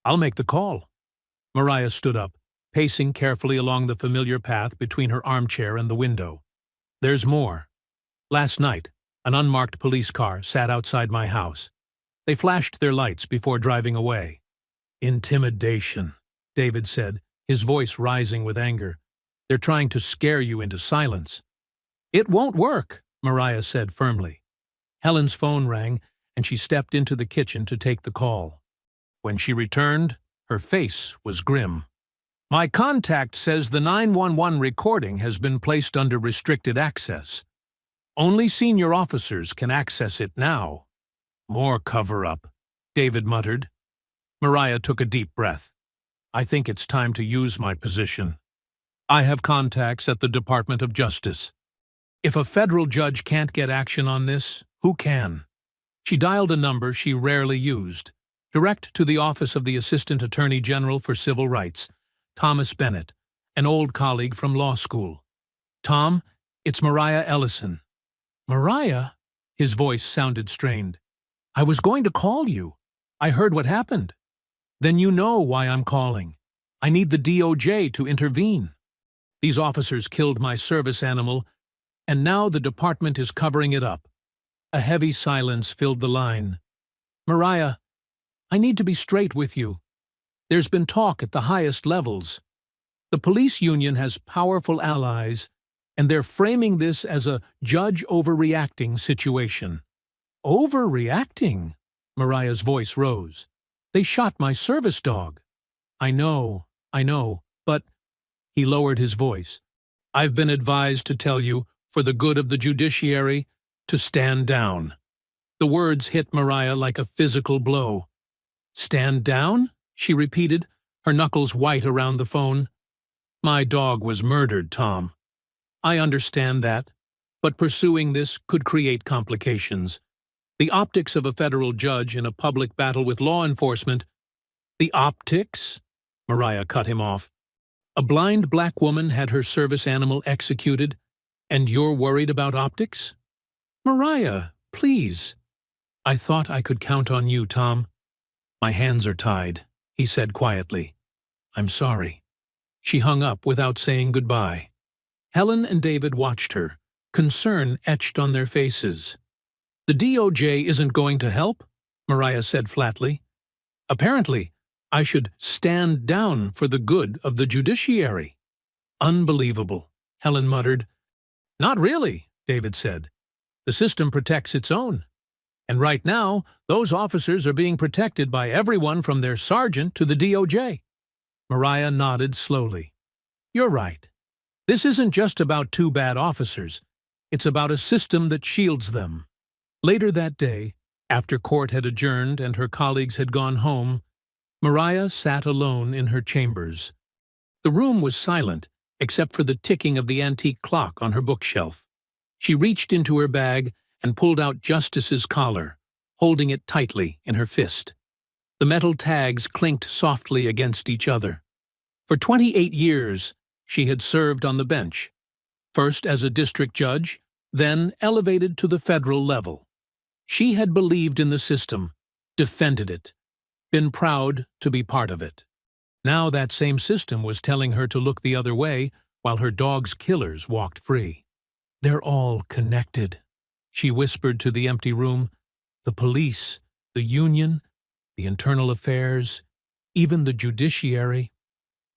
Speaker 1: I'll make the call. Mariah stood up, pacing carefully along the familiar path between her armchair and the window. There's more. Last night, an unmarked police car sat outside my house. They flashed their lights before driving away. Intimidation, David said, his voice rising with anger. They're trying to scare you into silence. It won't work, Mariah said firmly. Helen's phone rang, and she stepped into the kitchen to take the call. When she returned, her face was grim. My contact says the 911 recording has been placed under restricted access. Only senior officers can access it now. More cover-up, David muttered. Mariah took a deep breath. I think it's time to use my position. I have contacts at the Department of Justice. If a federal judge can't get action on this, who can? She dialed a number she rarely used, direct to the office of the Assistant Attorney General for Civil Rights, Thomas Bennett, an old colleague from law school. Tom, it's Mariah Ellison. Mariah? His voice sounded strained. I was going to call you. I heard what happened. Then you know why I'm calling. I need the DOJ to intervene. These officers killed my service animal, and now the department is covering it up. A heavy silence filled the line. Mariah, I need to be straight with you. There's been talk at the highest levels. The police union has powerful allies, and they're framing this as a judge overreacting situation. Overreacting? Mariah's voice rose. They shot my service dog. I know, but... He lowered his voice. I've been advised to tell you, for the good of the judiciary, to stand down. The words hit Mariah like a physical blow. Stand down? She repeated, her knuckles white around the phone. My dog was murdered, Tom. I understand that, but pursuing this could create complications. The optics of a federal judge in a public battle with law enforcement. The optics? Mariah cut him off. A blind black woman had her service animal executed, and you're worried about optics? Mariah, please. I thought I could count on you, Tom. My hands are tied, he said quietly. I'm sorry. She hung up without saying goodbye. Helen and David watched her, concern etched on their faces. The DOJ isn't going to help, Mariah said flatly. Apparently, I should stand down for the good of the judiciary. Unbelievable, Helen muttered. Not really, David said. The system protects its own. And right now, those officers are being protected by everyone from their sergeant to the DOJ. Mariah nodded slowly. You're right. This isn't just about two bad officers. It's about a system that shields them. Later that day, after court had adjourned and her colleagues had gone home, Mariah sat alone in her chambers. The room was silent, except for the ticking of the antique clock on her bookshelf. She reached into her bag and pulled out Justice's collar, holding it tightly in her fist. The metal tags clinked softly against each other. For 28 years, she had served on the bench, first as a district judge, then elevated to the federal level. She had believed in the system, defended it, been proud to be part of it. Now that same system was telling her to look the other way while her dog's killers walked free. They're all connected, she whispered to the empty room. The police, the union, the internal affairs. even the judiciary,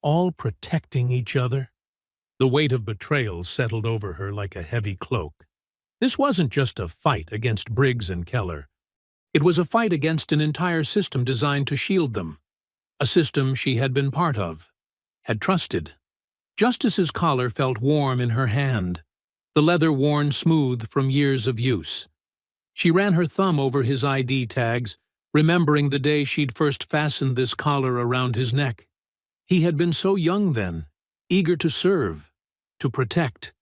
Speaker 1: all protecting each other. The weight of betrayal settled over her like a heavy cloak. This wasn't just a fight against Briggs and Keller. It was a fight against an entire system designed to shield them. A system she had been part of, had trusted. Justice's collar felt warm in her hand, the leather worn smooth from years of use. She ran her thumb over his ID tags, remembering the day she'd first fastened this collar around his neck. He had been so young then, eager to serve, to protect.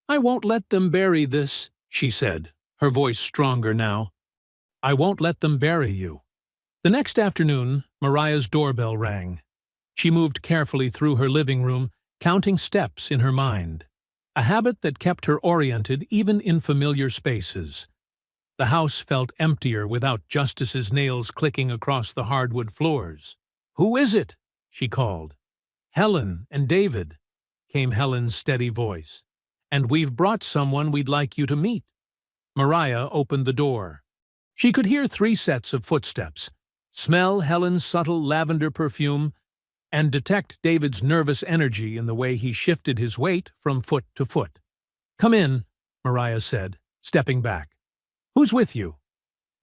Speaker 1: "I won't let them bury this," she said, her voice stronger now. "I won't let them bury you." The next afternoon, Mariah's doorbell rang. She moved carefully through her living room, counting steps in her mind, a habit that kept her oriented even in familiar spaces. The house felt emptier without Justice's nails clicking across the hardwood floors. "Who is it?" she called. "Helen and David," came Helen's steady voice. "And we've brought someone we'd like you to meet." Mariah opened the door. She could hear 3 sets of footsteps, smell Helen's subtle lavender perfume, and detect David's nervous energy in the way he shifted his weight from foot to foot. "Come in," Mariah said, stepping back. "Who's with you?"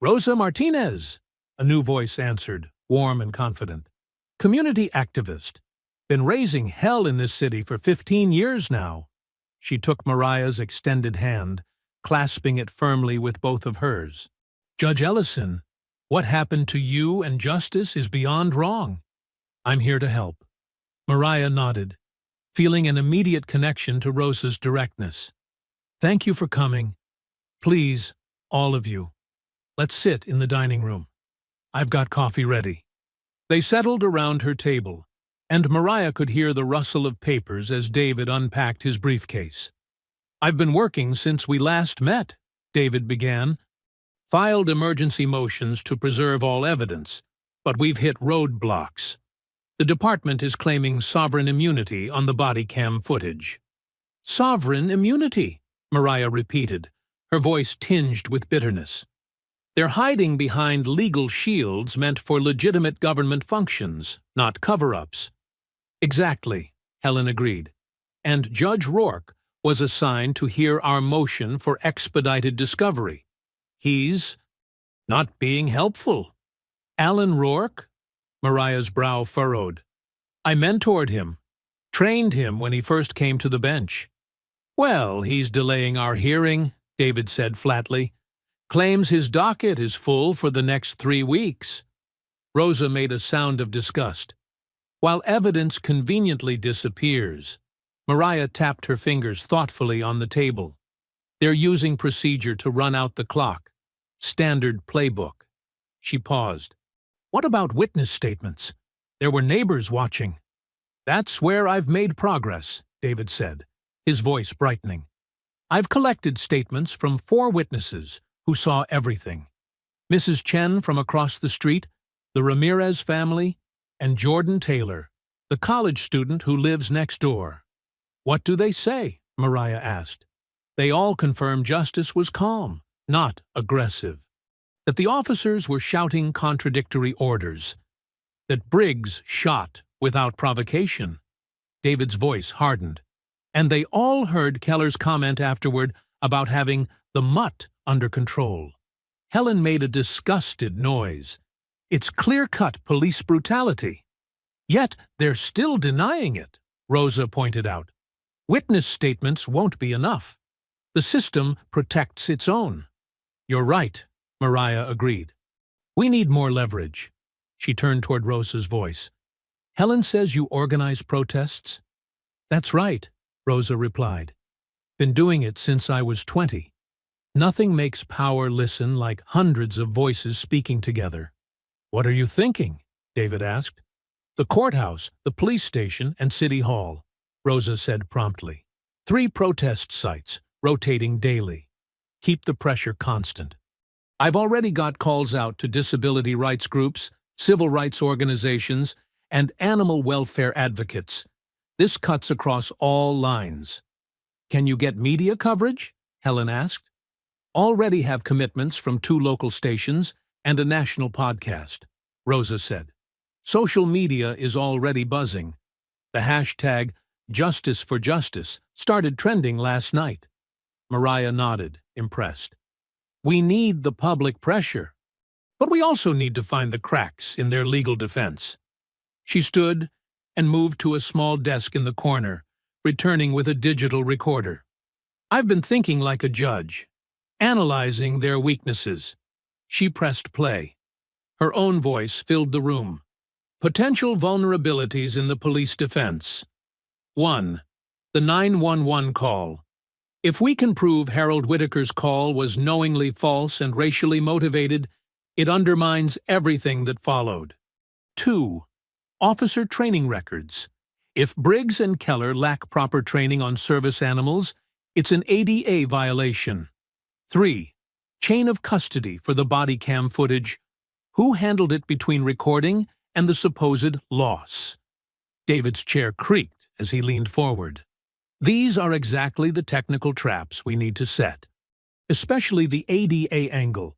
Speaker 1: "Rosa Martinez," a new voice answered, warm and confident. "Community activist. Been raising hell in this city for 15 years now." She took Mariah's extended hand, clasping it firmly with both of hers. "Judge Ellison, what happened to you and Justice is beyond wrong. I'm here to help." Mariah nodded, feeling an immediate connection to Rosa's directness. "Thank you for coming. Please, all of you, let's sit in the dining room. I've got coffee ready." They settled around her table, and Mariah could hear the rustle of papers as David unpacked his briefcase. "I've been working since we last met," David began. "Filed emergency motions to preserve all evidence, but we've hit roadblocks. The department is claiming sovereign immunity on the body cam footage." "Sovereign immunity," Mariah repeated, her voice tinged with bitterness. "They're hiding behind legal shields meant for legitimate government functions, not cover-ups." "Exactly," Helen agreed. "And Judge Rourke was assigned to hear our motion for expedited discovery. He's not being helpful." "Alan Rourke?" Mariah's brow furrowed. "I mentored him, trained him when he first came to the bench." "Well, he's delaying our hearing," David said flatly. "Claims his docket is full for the next 3 weeks." Rosa made a sound of disgust. While evidence conveniently disappears, Mariah tapped her fingers thoughtfully on the table. "They're using procedure to run out the clock. Standard playbook." She paused. "What about witness statements? There were neighbors watching." "That's where I've made progress," David said, his voice brightening. "I've collected statements from 4 witnesses who saw everything. Mrs. Chen from across the street, the Ramirez family, and Jordan Taylor, the college student who lives next door." "What do they say?" Mariah asked. "They all confirm Justice was calm, not aggressive. That the officers were shouting contradictory orders. That Briggs shot without provocation." David's voice hardened. "And they all heard Keller's comment afterward about having the mutt under control." Helen made a disgusted noise. "It's clear-cut police brutality." "Yet they're still denying it," Rosa pointed out. "Witness statements won't be enough. The system protects its own." "You're right," Mariah agreed. "We need more leverage." She turned toward Rosa's voice. "Helen says you organize protests?" "That's right," Rosa replied. "Been doing it since I was 20. Nothing makes power listen like hundreds of voices speaking together." "What are you thinking?" David asked. "The courthouse, the police station, and City Hall," Rosa said promptly. 3 protest sites, rotating daily. Keep the pressure constant. I've already got calls out to disability rights groups, civil rights organizations, and animal welfare advocates. This cuts across all lines. "Can you get media coverage?" Helen asked. "Already have commitments from 2 local stations and a national podcast," Rosa said. Social media is already buzzing. The hashtag Justice for Justice started trending last night. Mariah nodded, impressed. We need the public pressure, but we also need to find the cracks in their legal defense. She stood and moved to a small desk in the corner, returning with a digital recorder. I've been thinking like a judge, analyzing their weaknesses. She pressed play. Her own voice filled the room. Potential vulnerabilities in the police defense. 1. The 911 call. If we can prove Harold Whitaker's call was knowingly false and racially motivated, it undermines everything that followed. 2. Officer training records. If Briggs and Keller lack proper training on service animals, it's an ADA violation. 3. Chain of custody for the body cam footage. Who handled it between recording and the supposed loss? David's chair creaked as he leaned forward. These are exactly the technical traps we need to set, especially the ADA angle.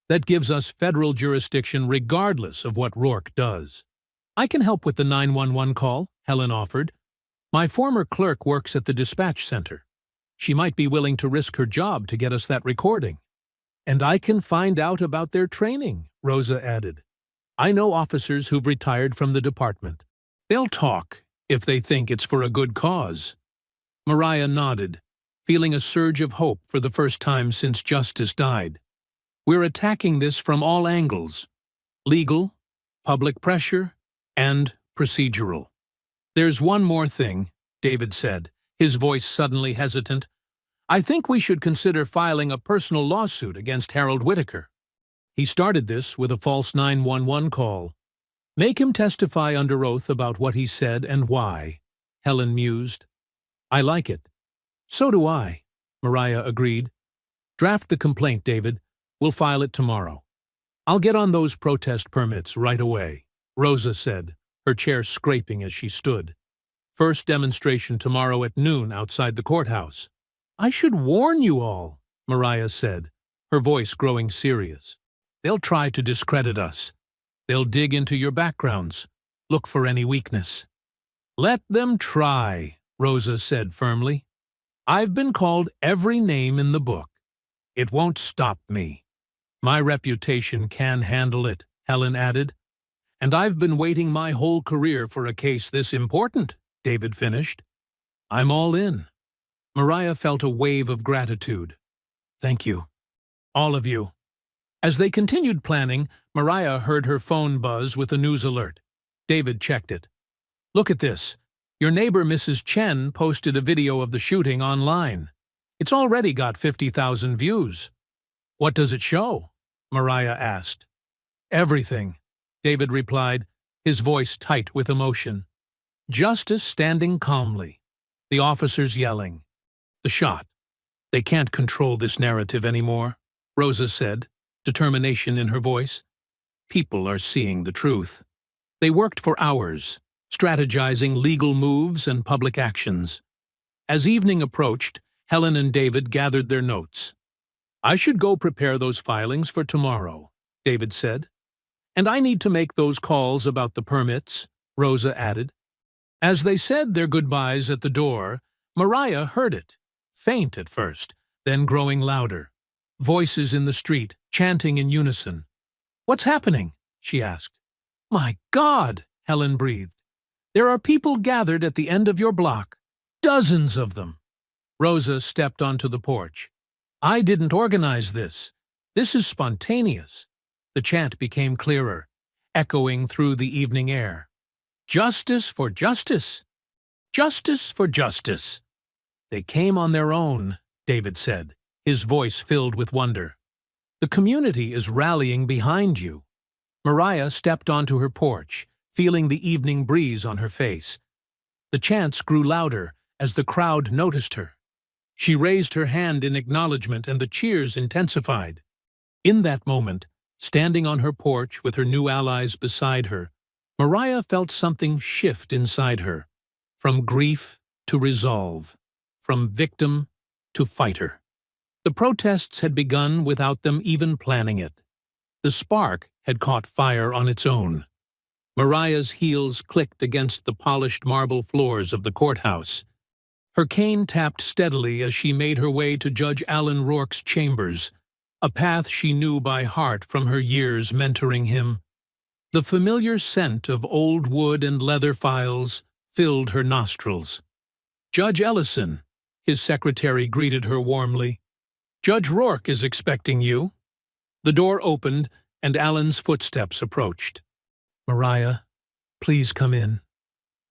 Speaker 1: That gives us federal jurisdiction regardless of what Rourke does. I can help with the 911 call, Helen offered. My former clerk works at the dispatch center. She might be willing to risk her job to get us that recording. And I can find out about their training, Rosa added. I know officers who've retired from the department. They'll talk if they think it's for a good cause. Mariah nodded, feeling a surge of hope for the first time since Justice died. We're attacking this from all angles: legal, public pressure, and procedural. There's one more thing, David said, his voice suddenly hesitant. I think we should consider filing a personal lawsuit against Harold Whitaker. He started this with a false 911 call. Make him testify under oath about what he said and why, Helen mused. I like it. So do I, Mariah agreed. Draft the complaint, David. We'll file it tomorrow. I'll get on those protest permits right away, Rosa said, her chair scraping as she stood. First demonstration tomorrow at noon outside the courthouse. I should warn you all, Mariah said, her voice growing serious. They'll try to discredit us. They'll dig into your backgrounds, look for any weakness. Let them try, Rosa said firmly. I've been called every name in the book. It won't stop me. My reputation can handle it, Helen added. And I've been waiting my whole career for a case this important, David finished. I'm all in. Mariah felt a wave of gratitude. Thank you. All of you. As they continued planning, Mariah heard her phone buzz with a news alert. David checked it. Look at this. Your neighbor Mrs. Chen posted a video of the shooting online. It's already got 50,000 views. What does it show? Mariah asked. Everything, David replied, his voice tight with emotion. Justice standing calmly. The officers yelling. The shot. They can't control this narrative anymore, Rosa said, determination in her voice. People are seeing the truth. They worked for hours, strategizing legal moves and public actions. As evening approached, Helen and David gathered their notes. I should go prepare those filings for tomorrow, David said. And I need to make those calls about the permits, Rosa added. As they said their goodbyes at the door, Mariah heard it, faint at first, then growing louder. Voices in the street, chanting in unison. What's happening? She asked. My God, Helen breathed. There are people gathered at the end of your block. Dozens of them. Rosa stepped onto the porch. I didn't organize this. This is spontaneous. The chant became clearer, echoing through the evening air. Justice for justice. Justice for justice. They came on their own, David said, his voice filled with wonder. The community is rallying behind you. Mariah stepped onto her porch, feeling the evening breeze on her face. The chants grew louder as the crowd noticed her. She raised her hand in acknowledgement and the cheers intensified. In that moment, standing on her porch with her new allies beside her, Mariah felt something shift inside her, from grief to resolve, from victim to fighter. The protests had begun without them even planning it. The spark had caught fire on its own. Mariah's heels clicked against the polished marble floors of the courthouse. Her cane tapped steadily as she made her way to Judge Alan Rourke's chambers, a path she knew by heart from her years mentoring him. The familiar scent of old wood and leather files filled her nostrils. "Judge Ellison," his secretary greeted her warmly. "Judge Rourke is expecting you." The door opened, and Alan's footsteps approached. "Mariah, please come in."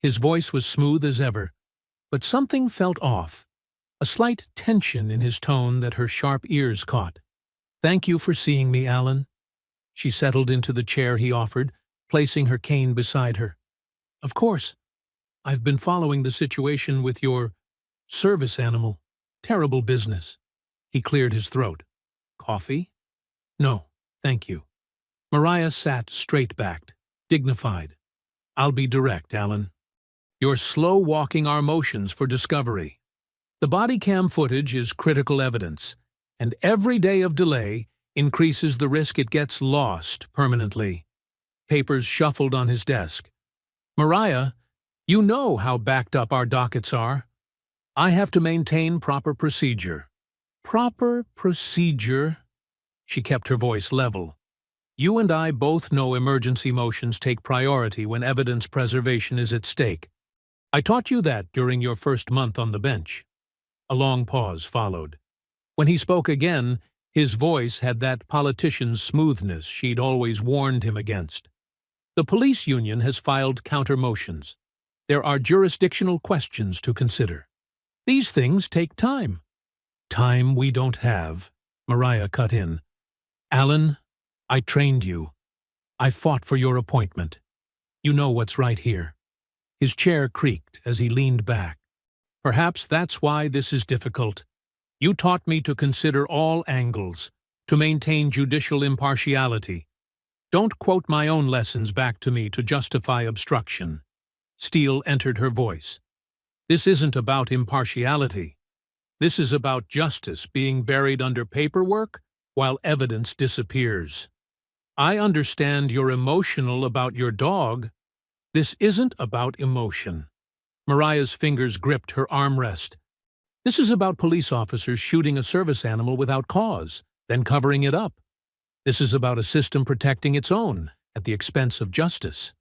Speaker 1: His voice was smooth as ever, but something felt off, a slight tension in his tone that her sharp ears caught. "Thank you for seeing me, Alan." She settled into the chair he offered, placing her cane beside her. "Of course. I've been following the situation with your service animal. Terrible business." He cleared his throat. "Coffee?" "No, thank you." Mariah sat straight-backed, dignified. "I'll be direct, Alan. You're slow-walking our motions for discovery. The body cam footage is critical evidence, and every day of delay increases the risk it gets lost permanently." Papers shuffled on his desk. "Mariah, you know how backed up our dockets are. I have to maintain proper procedure." "Proper procedure?" She kept her voice level. "You and I both know emergency motions take priority when evidence preservation is at stake. I taught you that during your first month on the bench." A long pause followed. When he spoke again, his voice had that politician's smoothness she'd always warned him against. "The police union has filed counter-motions. There are jurisdictional questions to consider. These things take time." "Time we don't have," Mariah cut in. "Alan, I trained you. I fought for your appointment. You know what's right here." His chair creaked as he leaned back. "Perhaps that's why this is difficult. You taught me to consider all angles, to maintain judicial impartiality. Don't quote my own lessons back to me to justify obstruction." Steel entered her voice. "This isn't about impartiality. This is about justice being buried under paperwork while evidence disappears. I understand you're emotional about your dog. This isn't about emotion." Mariah's fingers gripped her armrest. "This is about police officers shooting a service animal without cause, then covering it up. This is about a system protecting its own at the expense of justice."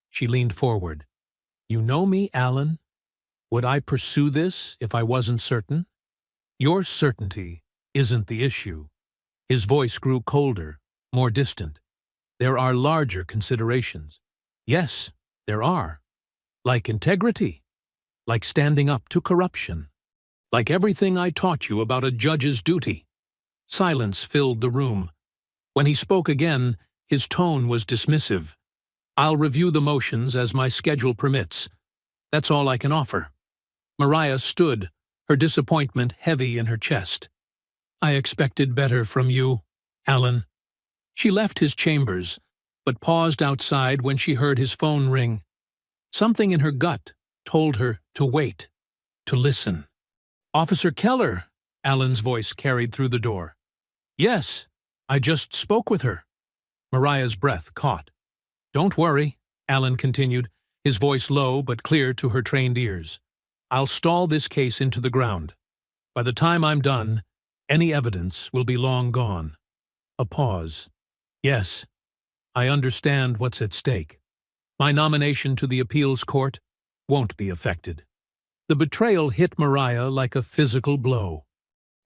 Speaker 1: She leaned forward. "You know me, Alan. Would I pursue this if I wasn't certain? Your certainty isn't the issue." His voice grew colder, more distant. "There are larger considerations." "Yes, there are. Like integrity. Like standing up to corruption. Like everything I taught you about a judge's duty." Silence filled the room. When he spoke again, his tone was dismissive. "I'll review the motions as my schedule permits. That's all I can offer." Mariah stood, her disappointment heavy in her chest. "I expected better from you, Alan." She left his chambers, but paused outside when she heard his phone ring. Something in her gut told her to wait, to listen. "Officer Keller," Alan's voice carried through the door. "Yes, I just spoke with her." Mariah's breath caught. "Don't worry," Alan continued, his voice low but clear to her trained ears. "I'll stall this case into the ground. By the time I'm done, any evidence will be long gone." A pause. "Yes, I understand what's at stake. My nomination to the appeals court won't be affected." The betrayal hit Mariah like a physical blow.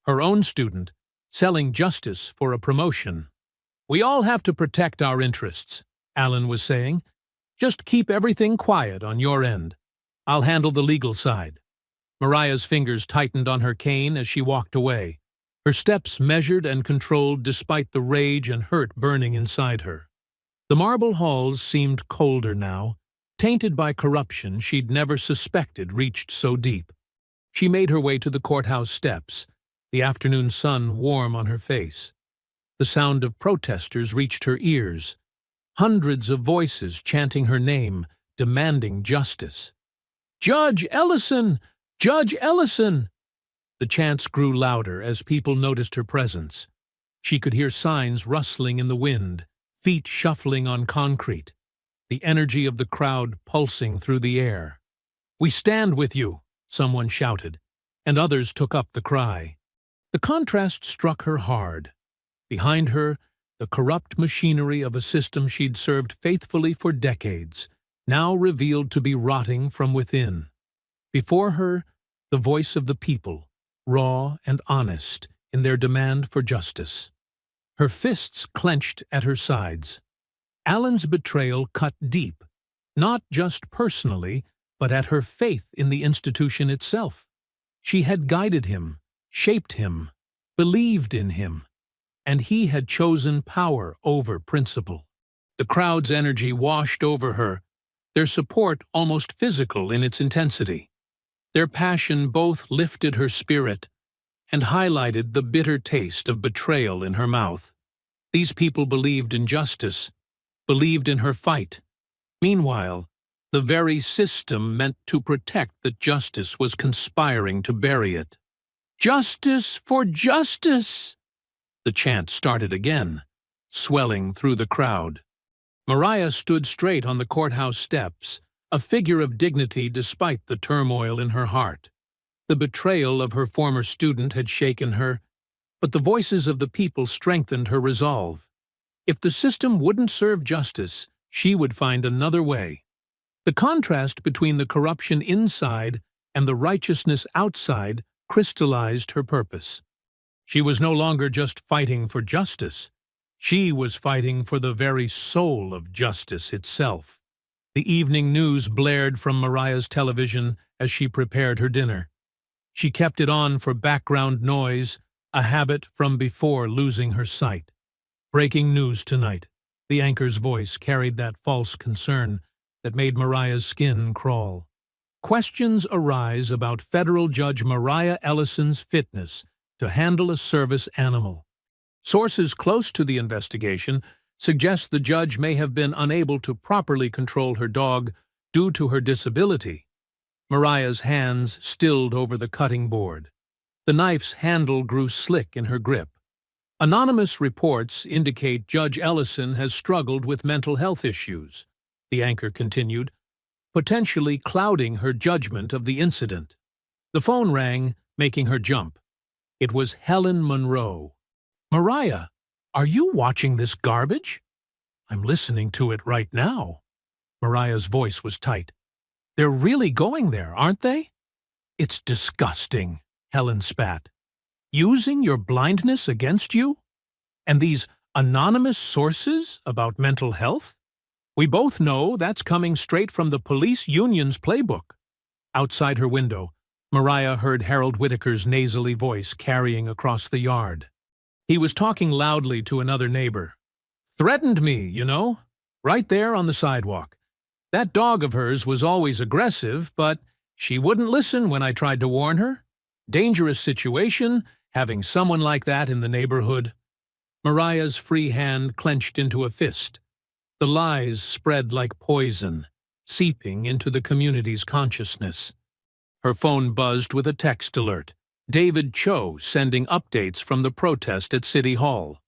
Speaker 1: Her own student, selling justice for a promotion. "We all have to protect our interests," Alan was saying. "Just keep everything quiet on your end. I'll handle the legal side." Mariah's fingers tightened on her cane as she walked away, her steps measured and controlled despite the rage and hurt burning inside her. The marble halls seemed colder now, tainted by corruption she'd never suspected reached so deep. She made her way to the courthouse steps, the afternoon sun warm on her face. The sound of protesters reached her ears, hundreds of voices chanting her name, demanding justice. "Judge Ellison! Judge Ellison!" The chants grew louder as people noticed her presence. She could hear signs rustling in the wind, feet shuffling on concrete. the energy of the crowd pulsing through the air. "We stand with you," someone shouted, and others took up the cry. The contrast struck her hard. Behind her, the corrupt machinery of a system she'd served faithfully for decades, now revealed to be rotting from within. Before her, the voice of the people, raw and honest in their demand for justice. Her fists clenched at her sides. Alan's betrayal cut deep, not just personally, but at her faith in the institution itself. She had guided him, shaped him, believed in him, and he had chosen power over principle. The crowd's energy washed over her, their support almost physical in its intensity. Their passion both lifted her spirit and highlighted the bitter taste of betrayal in her mouth. These people believed in justice, believed in her fight. Meanwhile, the very system meant to protect that justice was conspiring to bury it. "Justice for justice!" The chant started again, swelling through the crowd. Mariah stood straight on the courthouse steps, a figure of dignity despite the turmoil in her heart. The betrayal of her former student had shaken her, but the voices of the people strengthened her resolve. If the system wouldn't serve justice, she would find another way. The contrast between the corruption inside and the righteousness outside crystallized her purpose. She was no longer just fighting for justice. She was fighting for the very soul of justice itself. The evening news blared from Mariah's television as she prepared her dinner. She kept it on for background noise, a habit from before losing her sight. "Breaking news tonight." The anchor's voice carried that false concern that made Mariah's skin crawl. Questions arise about federal judge Mariah Ellison's fitness to handle a service animal. Sources close to the investigation suggest the judge may have been unable to properly control her dog due to her disability. Mariah's hands stilled over the cutting board. The knife's handle grew slick in her grip. Anonymous reports indicate Judge Ellison has struggled with mental health issues, the anchor continued, potentially clouding her judgment of the incident. The phone rang, making her jump. It was Helen Monroe. "Mariah, are you watching this garbage?" "I'm listening to it right now." Mariah's voice was tight. "They're really going there, aren't they?" "It's disgusting," Helen spat. "Using your blindness against you? And these anonymous sources about mental health? We both know that's coming straight from the police union's playbook." Outside her window, Mariah heard Harold Whitaker's nasally voice carrying across the yard. He was talking loudly to another neighbor. "Threatened me, you know, right there on the sidewalk. That dog of hers was always aggressive, but she wouldn't listen when I tried to warn her. Dangerous situation, having someone like that in the neighborhood." Mariah's free hand clenched into a fist. The lies spread like poison, seeping into the community's consciousness. Her phone buzzed with a text alert. David Cho sending updates from the protest at City Hall.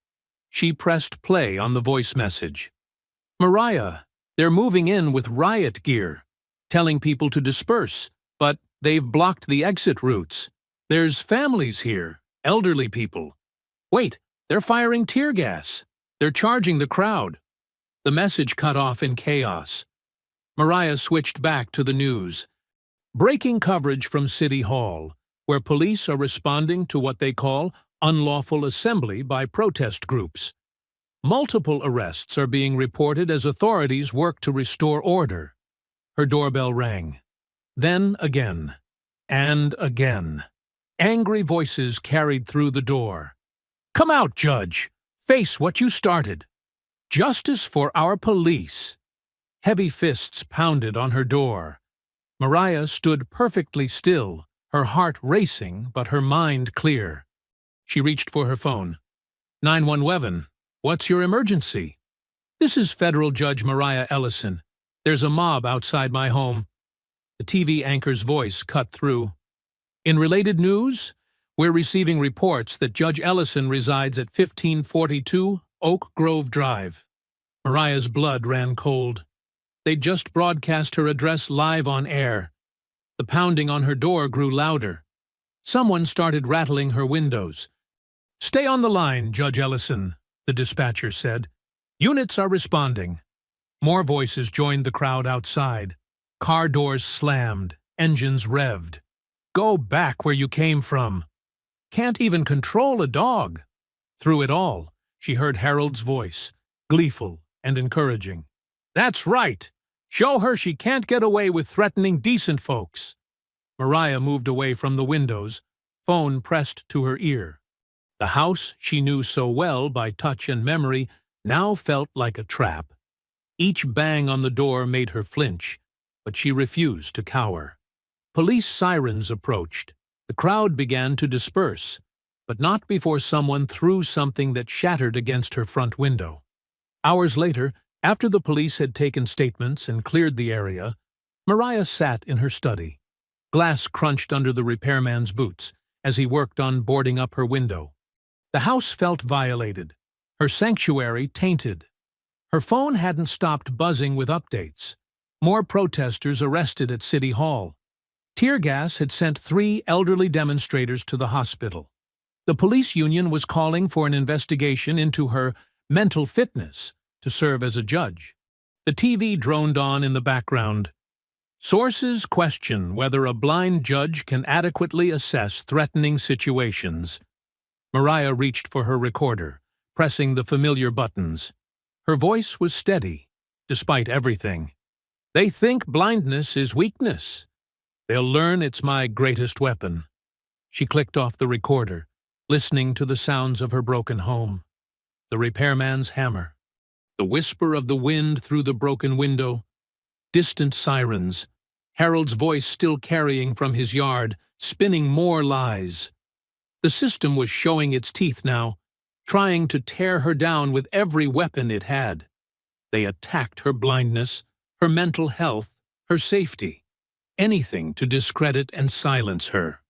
Speaker 1: She pressed play on the voice message. "Mariah, they're moving in with riot gear, telling people to disperse, but they've blocked the exit routes. There's families here, elderly people. Wait, they're firing tear gas. They're charging the crowd." The message cut off in chaos. Mariah switched back to the news. Breaking coverage from City Hall, where police are responding to what they call unlawful assembly by protest groups. Multiple arrests are being reported as authorities work to restore order. Her doorbell rang. Then again. And again. Angry voices carried through the door. "Come out, Judge! Face what you started! Justice for our police!" Heavy fists pounded on her door. Mariah stood perfectly still, her heart racing but her mind clear. She reached for her phone. 911, what's your emergency? "This is Federal Judge Mariah Ellison. There's a mob outside my home." The TV anchor's voice cut through. "In related news, we're receiving reports that Judge Ellison resides at 1542 Oak Grove Drive." Mariah's blood ran cold. They'd just broadcast her address live on air. The pounding on her door grew louder. Someone started rattling her windows. "Stay on the line, Judge Ellison," the dispatcher said. "Units are responding." More voices joined the crowd outside. Car doors slammed, engines revved. "Go back where you came from." "Can't even control a dog." Through it all, she heard Harold's voice, gleeful and encouraging. "That's right! Show her she can't get away with threatening decent folks." Mariah moved away from the windows, phone pressed to her ear. The house she knew so well by touch and memory now felt like a trap. Each bang on the door made her flinch, but she refused to cower. Police sirens approached. The crowd began to disperse, but not before someone threw something that shattered against her front window. Hours later, after the police had taken statements and cleared the area, Mariah sat in her study. Glass crunched under the repairman's boots as he worked on boarding up her window. The house felt violated, her sanctuary tainted. Her phone hadn't stopped buzzing with updates. More protesters arrested at City Hall. Tear gas had sent 3 elderly demonstrators to the hospital. The police union was calling for an investigation into her mental fitness to serve as a judge. The TV droned on in the background. Sources question whether a blind judge can adequately assess threatening situations. Mariah reached for her recorder, pressing the familiar buttons. Her voice was steady, despite everything. "They think blindness is weakness. They'll learn it's my greatest weapon." She clicked off the recorder, listening to the sounds of her broken home. The repairman's hammer. The whisper of the wind through the broken window. Distant sirens. Harold's voice still carrying from his yard, spinning more lies. The system was showing its teeth now, trying to tear her down with every weapon it had. They attacked her blindness, her mental health, her safety. Anything to discredit and silence her.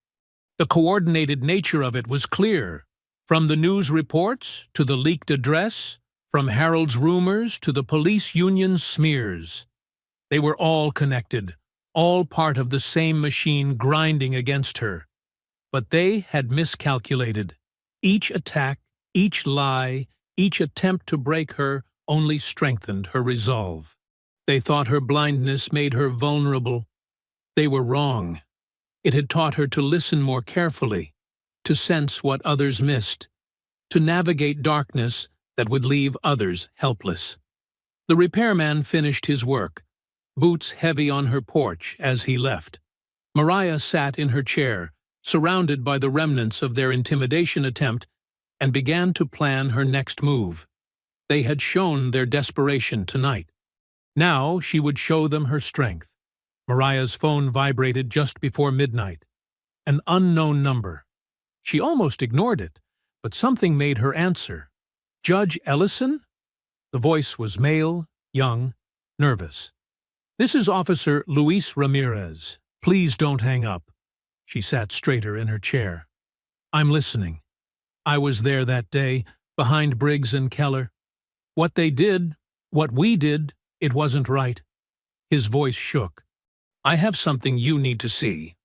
Speaker 1: The coordinated nature of it was clear. From the news reports to the leaked address, from Harold's rumors to the police union's smears. They were all connected, all part of the same machine grinding against her. But they had miscalculated. Each attack, each lie, each attempt to break her only strengthened her resolve. They thought her blindness made her vulnerable. They were wrong. It had taught her to listen more carefully, to sense what others missed, to navigate darkness that would leave others helpless. The repairman finished his work, boots heavy on her porch as he left. Mariah sat in her chair, surrounded by the remnants of their intimidation attempt, and began to plan her next move. They had shown their desperation tonight. Now she would show them her strength. Mariah's phone vibrated just before midnight. An unknown number. She almost ignored it, but something made her answer. "Judge Ellison?" The voice was male, young, nervous. "This is Officer Luis Ramirez. Please don't hang up." She sat straighter in her chair. "I'm listening. I was there that day, behind Briggs and Keller. What they did, what we did, it wasn't right." His voice shook. "I have something you need to see.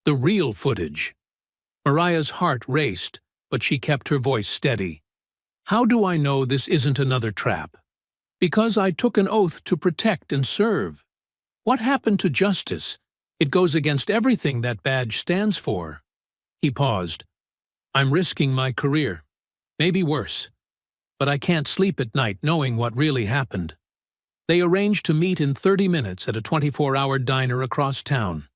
Speaker 1: The real footage." Mariah's heart raced, but she kept her voice steady. "How do I know this isn't another trap?" "Because I took an oath to protect and serve. What happened to justice? It goes against everything that badge stands for." He paused. "I'm risking my career. Maybe worse. But I can't sleep at night knowing what really happened." They arranged to meet in 30 minutes at a 24-hour diner across town.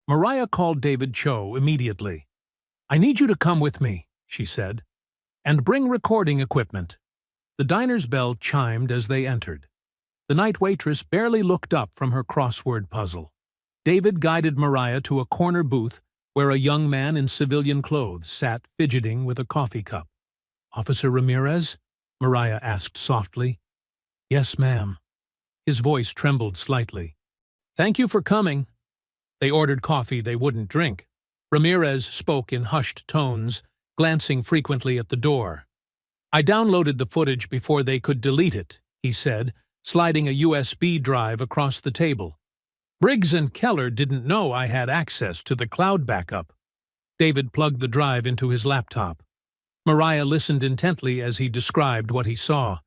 Speaker 1: Mariah called David Cho immediately. "I need you to come with me," she said, "and bring recording equipment." The diner's bell chimed as they entered. The night waitress barely looked up from her crossword puzzle. David guided Mariah to a corner booth where a young man in civilian clothes sat fidgeting with a coffee cup. "Officer Ramirez?" Mariah asked softly. "Yes, ma'am." His voice trembled slightly. "Thank you for coming." They ordered coffee they wouldn't drink. Ramirez spoke in hushed tones, glancing frequently at the door. "I downloaded the footage before they could delete it," he said, sliding a USB drive across the table. Briggs and Keller didn't know I had access to the cloud backup. David plugged the drive into his laptop. Mariah listened intently as he described what he saw.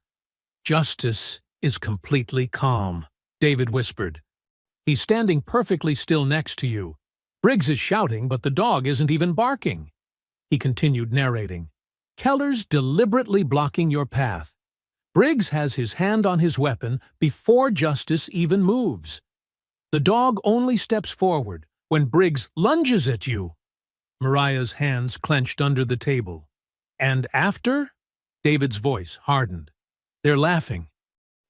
Speaker 1: "Justice is completely calm," David whispered. "He's standing perfectly still next to you. Briggs is shouting, but the dog isn't even barking." He continued narrating. "Keller's deliberately blocking your path. Briggs has his hand on his weapon before Justice even moves. The dog only steps forward when Briggs lunges at you." Mariah's hands clenched under the table. "And after?" David's voice hardened. "They're laughing.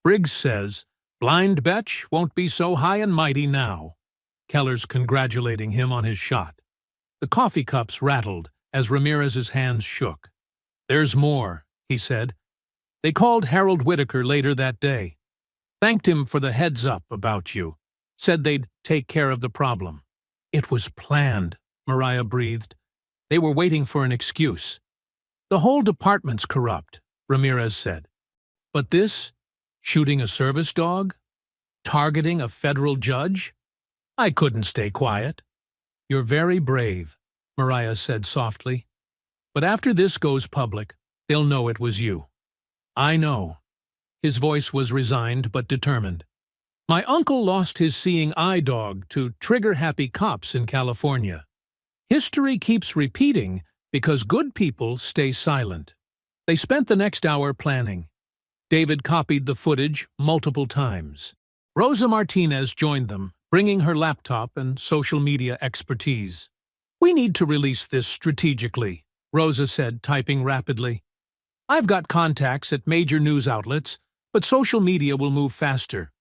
Speaker 1: Briggs says, 'Blind Betch won't be so high and mighty now.'" Keller's congratulating him on his shot. The coffee cups rattled as Ramirez's hands shook. "There's more," he said. "They called Harold Whitaker later that day. Thanked him for the heads-up about you. Said they'd take care of the problem." "It was planned," Mariah breathed. "They were waiting for an excuse." "The whole department's corrupt," Ramirez said. "But this? Shooting a service dog? Targeting a federal judge? I couldn't stay quiet." "You're very brave," Mariah said softly. "But after this goes public, they'll know it was you." "I know." His voice was resigned but determined. "My uncle lost his seeing eye dog to trigger-happy cops in California. History keeps repeating because good people stay silent." They spent the next hour planning. David copied the footage multiple times. Rosa Martinez joined them, bringing her laptop and social media expertise. "We need to release this strategically," Rosa said, typing rapidly. "I've got contacts at major news outlets, but social media will move faster.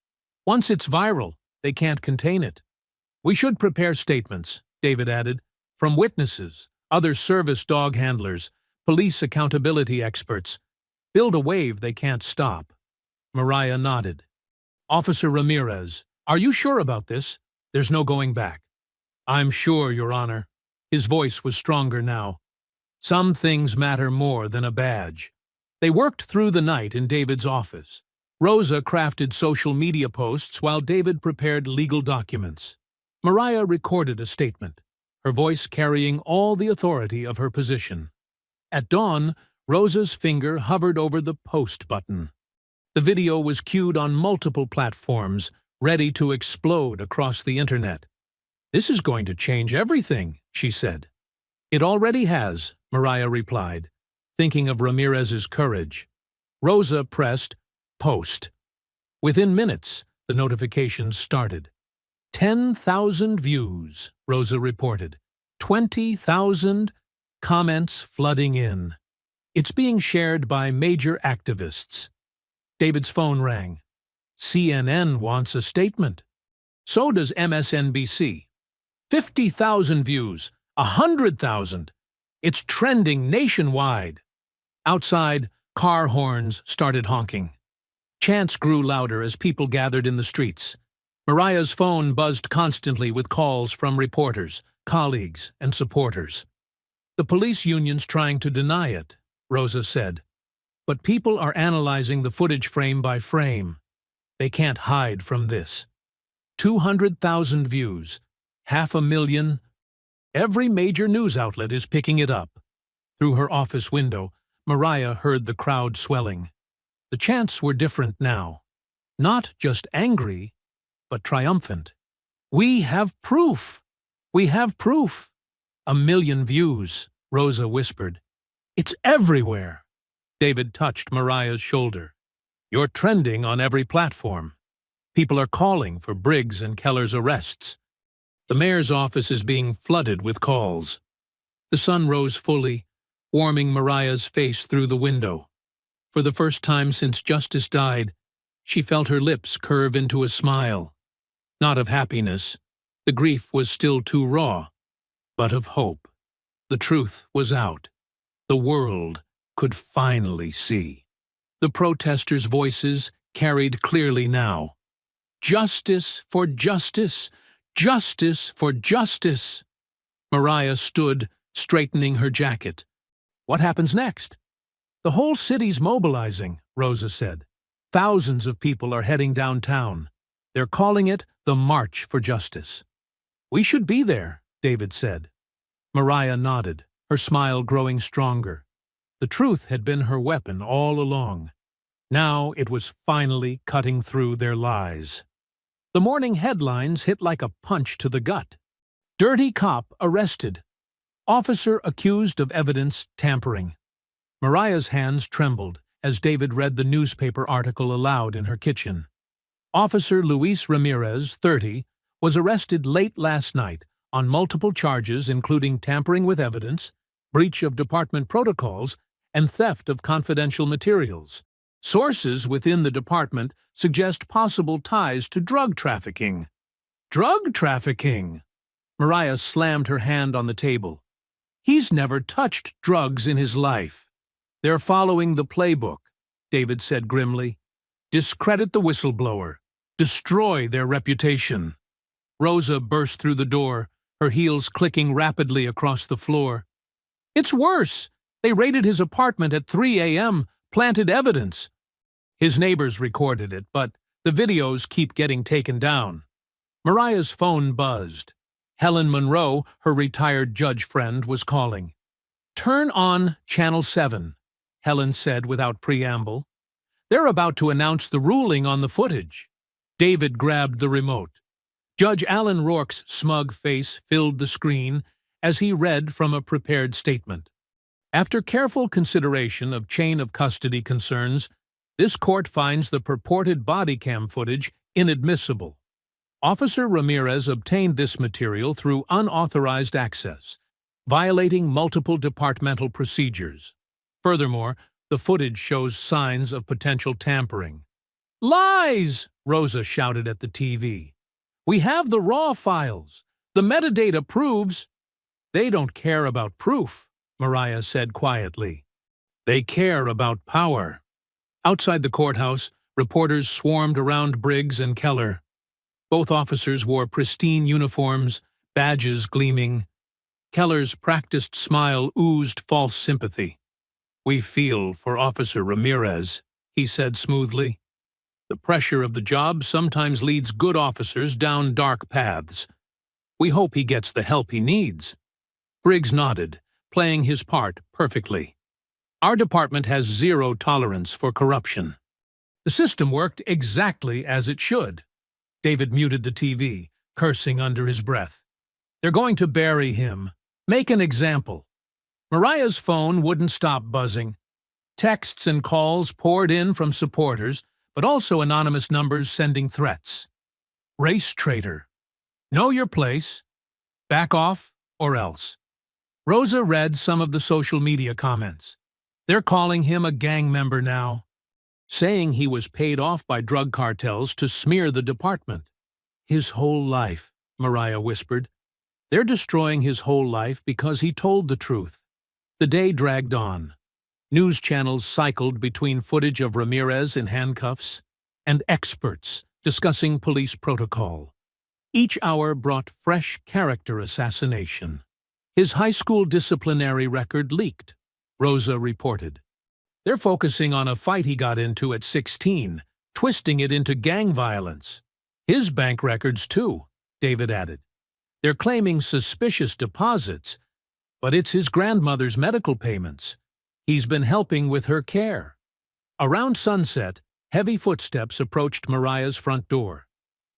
Speaker 1: Once it's viral, they can't contain it." "We should prepare statements," David added, "from witnesses, other service dog handlers, police accountability experts. Build a wave they can't stop." Mariah nodded. "Officer Ramirez, are you sure about this? There's no going back." "I'm sure, Your Honor." His voice was stronger now. "Some things matter more than a badge." They worked through the night in David's office. Rosa crafted social media posts while David prepared legal documents. Mariah recorded a statement, her voice carrying all the authority of her position. At dawn, Rosa's finger hovered over the post button. The video was queued on multiple platforms, ready to explode across the internet. "This is going to change everything," she said. "It already has," Mariah replied, thinking of Ramirez's courage. Rosa pressed post. Within minutes, the notifications started. 10,000 views, Rosa reported. 20,000 comments flooding in. It's being shared by major activists. David's phone rang. CNN wants a statement. So does MSNBC. 50,000 views, 100,000. It's trending nationwide. Outside, car horns started honking. Chants grew louder as people gathered in the streets. Mariah's phone buzzed constantly with calls from reporters, colleagues, and supporters. "The police union's trying to deny it," Rosa said. "But people are analyzing the footage frame by frame. They can't hide from this. 200,000 views, 500,000. Every major news outlet is picking it up." Through her office window, Mariah heard the crowd swelling. The chants were different now. Not just angry, but triumphant. "We have proof! We have proof!" 1,000,000 views, Rosa whispered. "It's everywhere!" David touched Mariah's shoulder. "You're trending on every platform. People are calling for Briggs and Keller's arrests. The mayor's office is being flooded with calls." The sun rose fully, warming Mariah's face through the window. For the first time since Justice died, she felt her lips curve into a smile. Not of happiness, the grief was still too raw, but of hope. The truth was out. The world could finally see. The protesters' voices carried clearly now. "Justice for justice! Justice for justice!" Mariah stood, straightening her jacket. "What happens next?" "The whole city's mobilizing," Rosa said. Thousands of people are heading downtown. They're calling it the March for Justice. We should be there, David said. Mariah nodded, her smile growing stronger. The truth had been her weapon all along. Now it was finally cutting through their lies. The morning headlines hit like a punch to the gut. Dirty cop arrested. Officer accused of evidence tampering. Mariah's hands trembled as David read the newspaper article aloud in her kitchen. Officer Luis Ramirez, 30, was arrested late last night on multiple charges including tampering with evidence, breach of department protocols, and theft of confidential materials. Sources within the department suggest possible ties to drug trafficking. Drug trafficking! Mariah slammed her hand on the table. He's never touched drugs in his life. They're following the playbook, David said grimly. Discredit the whistleblower. Destroy their reputation. Rosa burst through the door, her heels clicking rapidly across the floor. It's worse. They raided his apartment at 3 a.m., planted evidence. His neighbors recorded it, but the videos keep getting taken down. Mariah's phone buzzed. Helen Monroe, her retired judge friend, was calling. Turn on Channel 7, Helen said without preamble. They're about to announce the ruling on the footage. David grabbed the remote. Judge Alan Rourke's smug face filled the screen as he read from a prepared statement. After careful consideration of chain of custody concerns, this court finds the purported body cam footage inadmissible. Officer Ramirez obtained this material through unauthorized access, violating multiple departmental procedures. Furthermore, the footage shows signs of potential tampering. Lies! Rosa shouted at the TV. We have the raw files. The metadata proves. They don't care about proof, Mariah said quietly. They care about power. Outside the courthouse, reporters swarmed around Briggs and Keller. Both officers wore pristine uniforms, badges gleaming. Keller's practiced smile oozed false sympathy. We feel for Officer Ramirez, he said smoothly. The pressure of the job sometimes leads good officers down dark paths. We hope he gets the help he needs. Briggs nodded, playing his part perfectly. Our department has zero tolerance for corruption. The system worked exactly as it should. David muted the TV, cursing under his breath. They're going to bury him. Make an example. Mariah's phone wouldn't stop buzzing. Texts and calls poured in from supporters, but also anonymous numbers sending threats. Race traitor. Know your place. Back off or else. Rosa read some of the social media comments. They're calling him a gang member now, saying he was paid off by drug cartels to smear the department. His whole life, Mariah whispered. They're destroying his whole life because he told the truth. The day dragged on. News channels cycled between footage of Ramirez in handcuffs and experts discussing police protocol. Each hour brought fresh character assassination. His high school disciplinary record leaked, Rosa reported. They're focusing on a fight he got into at 16, twisting it into gang violence. His bank records, too, David added. They're claiming suspicious deposits, but it's his grandmother's medical payments. He's been helping with her care. Around sunset, heavy footsteps approached Mariah's front door.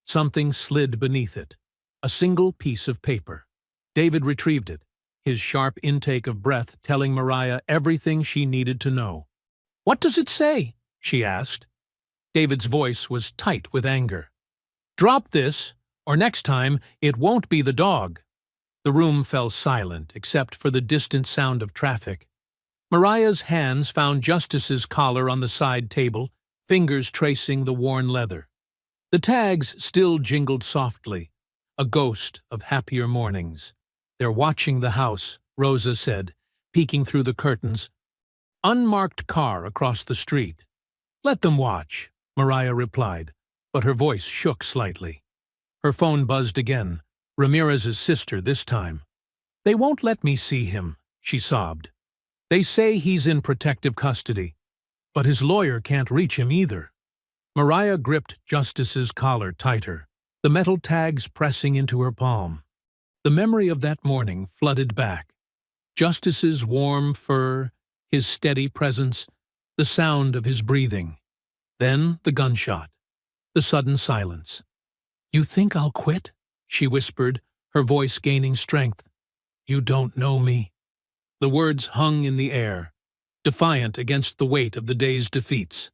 Speaker 1: Something slid beneath it. A single piece of paper. David retrieved it, his sharp intake of breath telling Mariah everything she needed to know. What does it say? She asked. David's voice was tight with anger. Drop this, or next time it won't be the dog. The room fell silent except for the distant sound of traffic. Mariah's hands found Justice's collar on the side table, fingers tracing the worn leather. The tags still jingled softly, a ghost of happier mornings. They're watching the house, Rosa said, peeking through the curtains. Unmarked car across the street. Let them watch, Mariah replied, but her voice shook slightly. Her phone buzzed again, Ramirez's sister this time. They won't let me see him, she sobbed. They say he's in protective custody, but his lawyer can't reach him either. Mariah gripped Justice's collar tighter, the metal tags pressing into her palm. The memory of that morning flooded back. Justice's warm fur, his steady presence, the sound of his breathing. Then the gunshot, the sudden silence. "You think I'll quit?" she whispered, her voice gaining strength. "You don't know me." The words hung in the air, defiant against the weight of the day's defeats.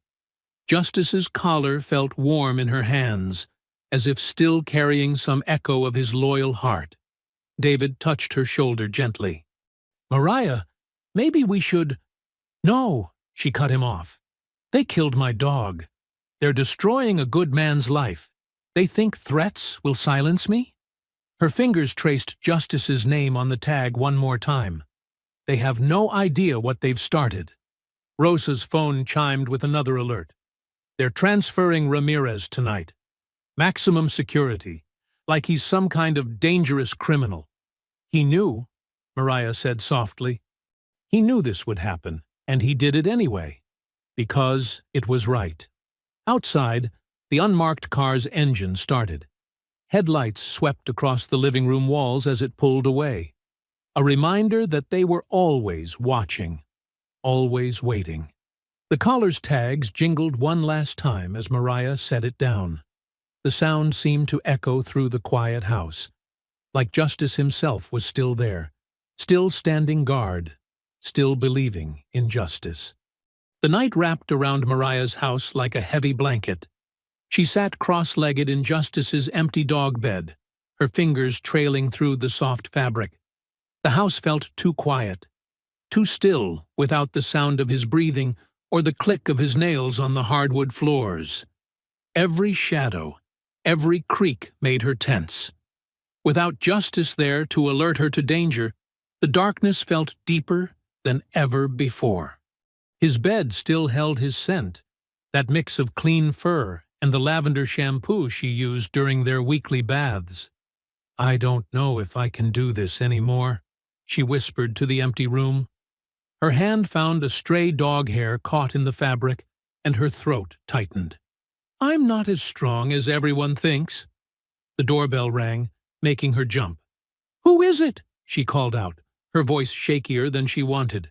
Speaker 1: Justice's collar felt warm in her hands, as if still carrying some echo of his loyal heart. David touched her shoulder gently. "Mariah, maybe we should—" "No," she cut him off. "They killed my dog. They're destroying a good man's life. They think threats will silence me?" Her fingers traced Justice's name on the tag one more time. "They have no idea what they've started." Rosa's phone chimed with another alert. "They're transferring Ramirez tonight. Maximum security, like he's some kind of dangerous criminal." "He knew," Mariah said softly. "He knew this would happen, and he did it anyway. Because it was right." Outside, the unmarked car's engine started. Headlights swept across the living room walls as it pulled away. A reminder that they were always watching, always waiting. The collar's tags jingled one last time as Mariah set it down. The sound seemed to echo through the quiet house, like Justice himself was still there, still standing guard, still believing in justice. The night wrapped around Mariah's house like a heavy blanket. She sat cross-legged in Justice's empty dog bed, her fingers trailing through the soft fabric. The house felt too quiet, too still without the sound of his breathing or the click of his nails on the hardwood floors. Every shadow, every creak made her tense. Without Justice there to alert her to danger, the darkness felt deeper than ever before. His bed still held his scent, that mix of clean fur and the lavender shampoo she used during their weekly baths. "I don't know if I can do this anymore," she whispered to the empty room. Her hand found a stray dog hair caught in the fabric, and her throat tightened. "I'm not as strong as everyone thinks." The doorbell rang, making her jump. "Who is it?" she called out, her voice shakier than she wanted.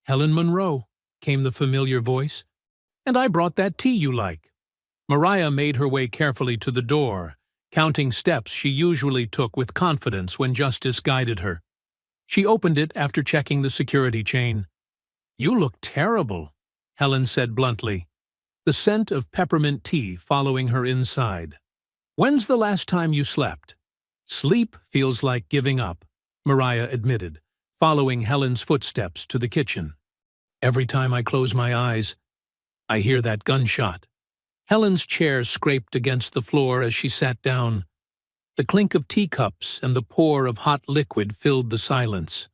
Speaker 1: "Helen Monroe," came the familiar voice. "And I brought that tea you like." Mariah made her way carefully to the door, counting steps she usually took with confidence when Justice guided her. She opened it after checking the security chain. "You look terrible," Helen said bluntly, the scent of peppermint tea following her inside. "When's the last time you slept?" "Sleep feels like giving up," Mariah admitted, following Helen's footsteps to the kitchen. "Every time I close my eyes, I hear that gunshot." Helen's chair scraped against the floor as she sat down. The clink of teacups and the pour of hot liquid filled the silence.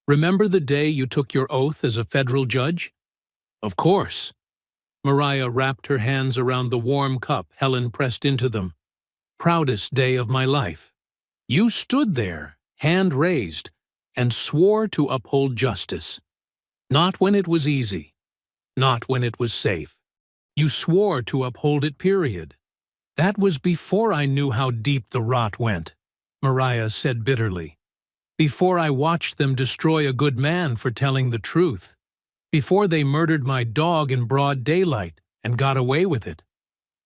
Speaker 1: "Remember the day you took your oath as a federal judge?" "Of course." Mariah wrapped her hands around the warm cup Helen pressed into them. "Proudest day of my life. You stood there, hand raised, and swore to uphold justice. Not when it was easy. Not when it was safe. You swore to uphold it, period." "That was before I knew how deep the rot went," Mariah said bitterly. "Before I watched them destroy a good man for telling the truth. Before they murdered my dog in broad daylight and got away with it."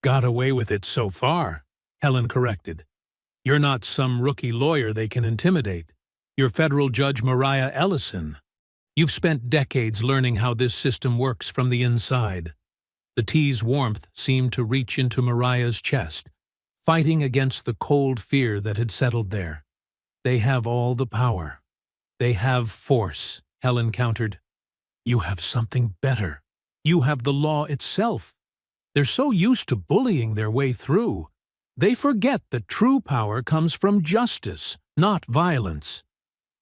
Speaker 1: "Got away with it so far," Helen corrected. "You're not some rookie lawyer they can intimidate. You're federal judge Mariah Ellison. You've spent decades learning how this system works from the inside." The tea's warmth seemed to reach into Mariah's chest, fighting against the cold fear that had settled there. "They have all the power. They have force," Helen countered. "You have something better. You have the law itself. They're so used to bullying their way through. They forget that true power comes from justice, not violence."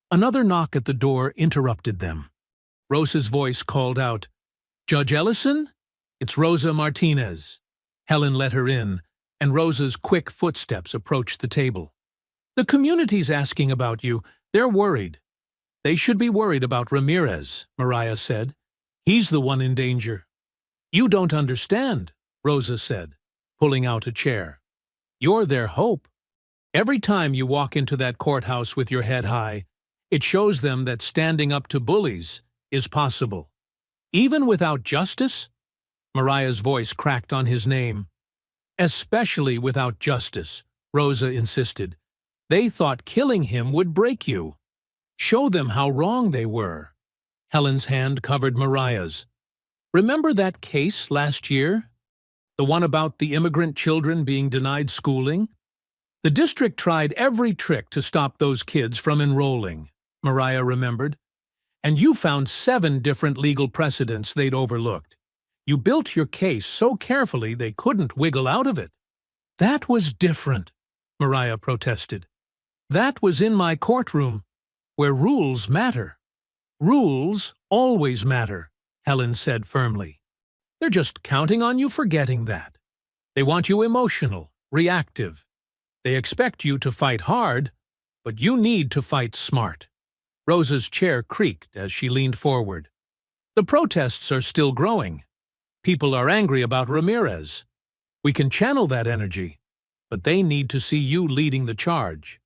Speaker 1: Another knock at the door interrupted them. Rosa's voice called out, "Judge Ellison? It's Rosa Martinez." Helen let her in, and Rosa's quick footsteps approached the table. "The community's asking about you. They're worried." "They should be worried about Ramirez," Mariah said. "He's the one in danger." "You don't understand," Rosa said, pulling out a chair. You're their hope. Every time you walk into that courthouse with your head high, it shows them that standing up to bullies is possible. Even without justice? Mariah's voice cracked on his name. Especially without justice, Rosa insisted. They thought killing him would break you. Show them how wrong they were. Helen's hand covered Mariah's. Remember that case last year? The one about the immigrant children being denied schooling? The district tried every trick to stop those kids from enrolling, Mariah remembered. And you found 7 different legal precedents they'd overlooked. You built your case so carefully they couldn't wiggle out of it. That was different, Mariah protested. That was in my courtroom, where rules matter. Rules always matter, Helen said firmly. They're just counting on you forgetting that. They want you emotional, reactive. They expect you to fight hard, but you need to fight smart. Rosa's chair creaked as she leaned forward. The protests are still growing. People are angry about Ramirez. We can channel that energy, but they need to see you leading the charge.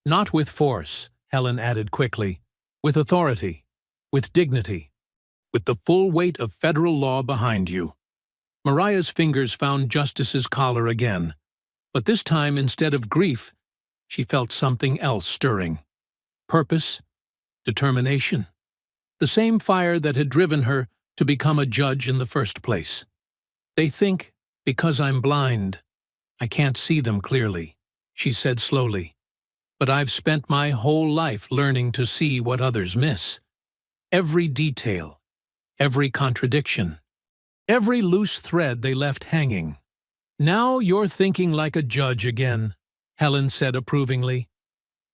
Speaker 1: Not with force, Helen added quickly. With authority. With dignity. With the full weight of federal law behind you. Mariah's fingers found Justice's collar again, but this time, instead of grief, she felt something else stirring. Purpose, determination. The same fire that had driven her to become a judge in the first place. They think, because I'm blind, I can't see them clearly, she said slowly. But I've spent my whole life learning to see what others miss. Every detail, every contradiction, every loose thread they left hanging. Now you're thinking like a judge again, Helen said approvingly.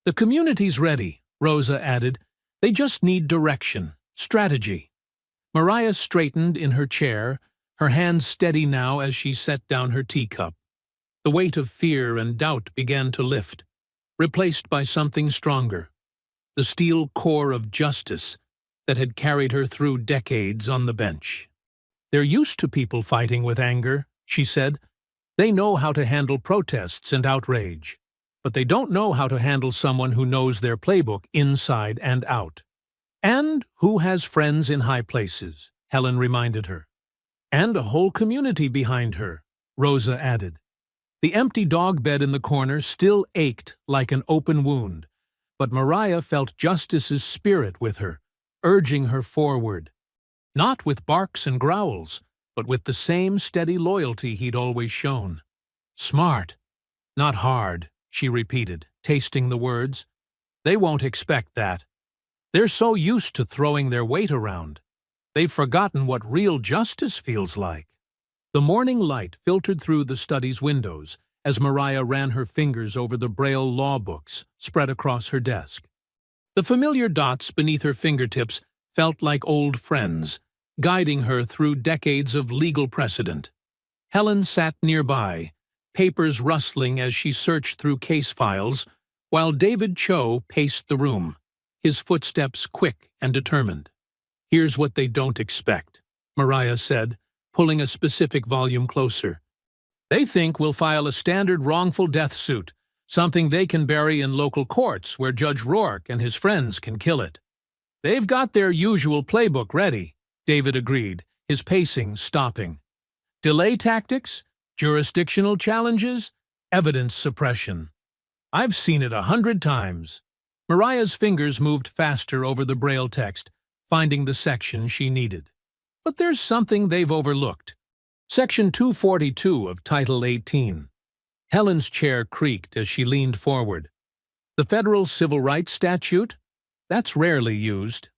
Speaker 1: The community's ready, Rosa added. They just need direction, strategy. Mariah straightened in her chair, her hands steady now as she set down her teacup. The weight of fear and doubt began to lift, replaced by something stronger, the steel core of justice that had carried her through decades on the bench. They're used to people fighting with anger, she said. They know how to handle protests and outrage, but they don't know how to handle someone who knows their playbook inside and out. And who has friends in high places, Helen reminded her. And a whole community behind her, Rosa added. The empty dog bed in the corner still ached like an open wound, but Mariah felt Justice's spirit with her, urging her forward. Not with barks and growls, but with the same steady loyalty he'd always shown. Smart, not hard, she repeated, tasting the words. They won't expect that. They're so used to throwing their weight around. They've forgotten what real justice feels like. The morning light filtered through the study's windows as Mariah ran her fingers over the Braille law books spread across her desk. The familiar dots beneath her fingertips felt like old friends, guiding her through decades of legal precedent. Helen sat nearby, papers rustling as she searched through case files, while David Cho paced the room, his footsteps quick and determined. Here's what they don't expect, Mariah said, pulling a specific volume closer. They think we'll file a standard wrongful death suit, something they can bury in local courts where Judge Rourke and his friends can kill it. They've got their usual playbook ready, David agreed, his pacing stopping. Delay tactics, jurisdictional challenges, evidence suppression. I've seen it 100 times. Mariah's fingers moved faster over the Braille text, finding the section she needed. But there's something they've overlooked. Section 242 of Title 18. Helen's chair creaked as she leaned forward. The federal civil rights statute? That's rarely used.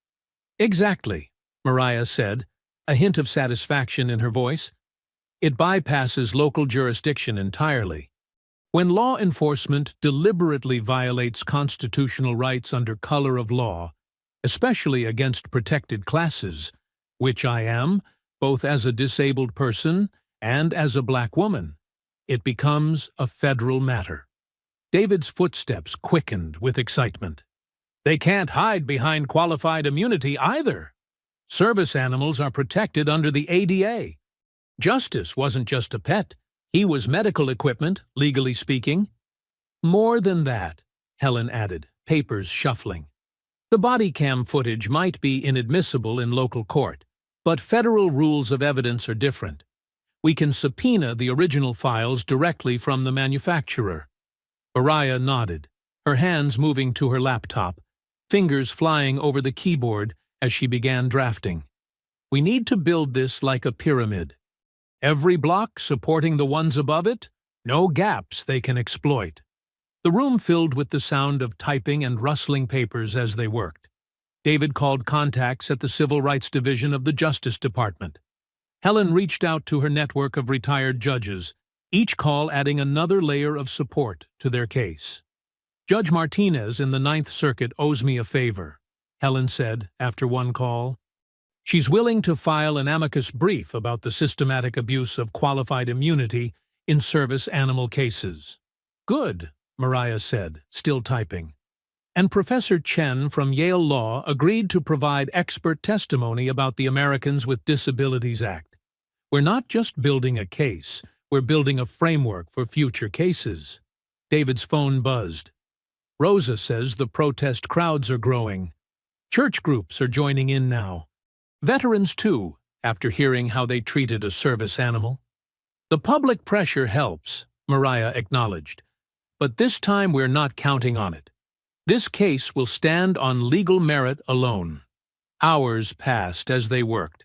Speaker 1: Exactly, Mariah said, a hint of satisfaction in her voice. It bypasses local jurisdiction entirely. When law enforcement deliberately violates constitutional rights under color of law, especially against protected classes, which I am, both as a disabled person and as a black woman, it becomes a federal matter. David's footsteps quickened with excitement. They can't hide behind qualified immunity either. Service animals are protected under the ADA. Justice wasn't just a pet. He was medical equipment, legally speaking. More than that, Helen added, papers shuffling. The body cam footage might be inadmissible in local court, but federal rules of evidence are different. We can subpoena the original files directly from the manufacturer. Mariah nodded, her hands moving to her laptop, fingers flying over the keyboard as she began drafting. We need to build this like a pyramid. Every block supporting the ones above it, no gaps they can exploit. The room filled with the sound of typing and rustling papers as they worked. David called contacts at the Civil Rights Division of the Justice Department. Helen reached out to her network of retired judges, each call adding another layer of support to their case. Judge Martinez in the Ninth Circuit owes me a favor, Helen said after one call. She's willing to file an amicus brief about the systematic abuse of qualified immunity in service animal cases. Good, Mariah said, still typing. And Professor Chen from Yale Law agreed to provide expert testimony about the Americans with Disabilities Act. We're not just building a case, we're building a framework for future cases. David's phone buzzed. Rosa says the protest crowds are growing. Church groups are joining in now. Veterans, too, after hearing how they treated a service animal. The public pressure helps, Mariah acknowledged. But this time we're not counting on it. This case will stand on legal merit alone. Hours passed as they worked.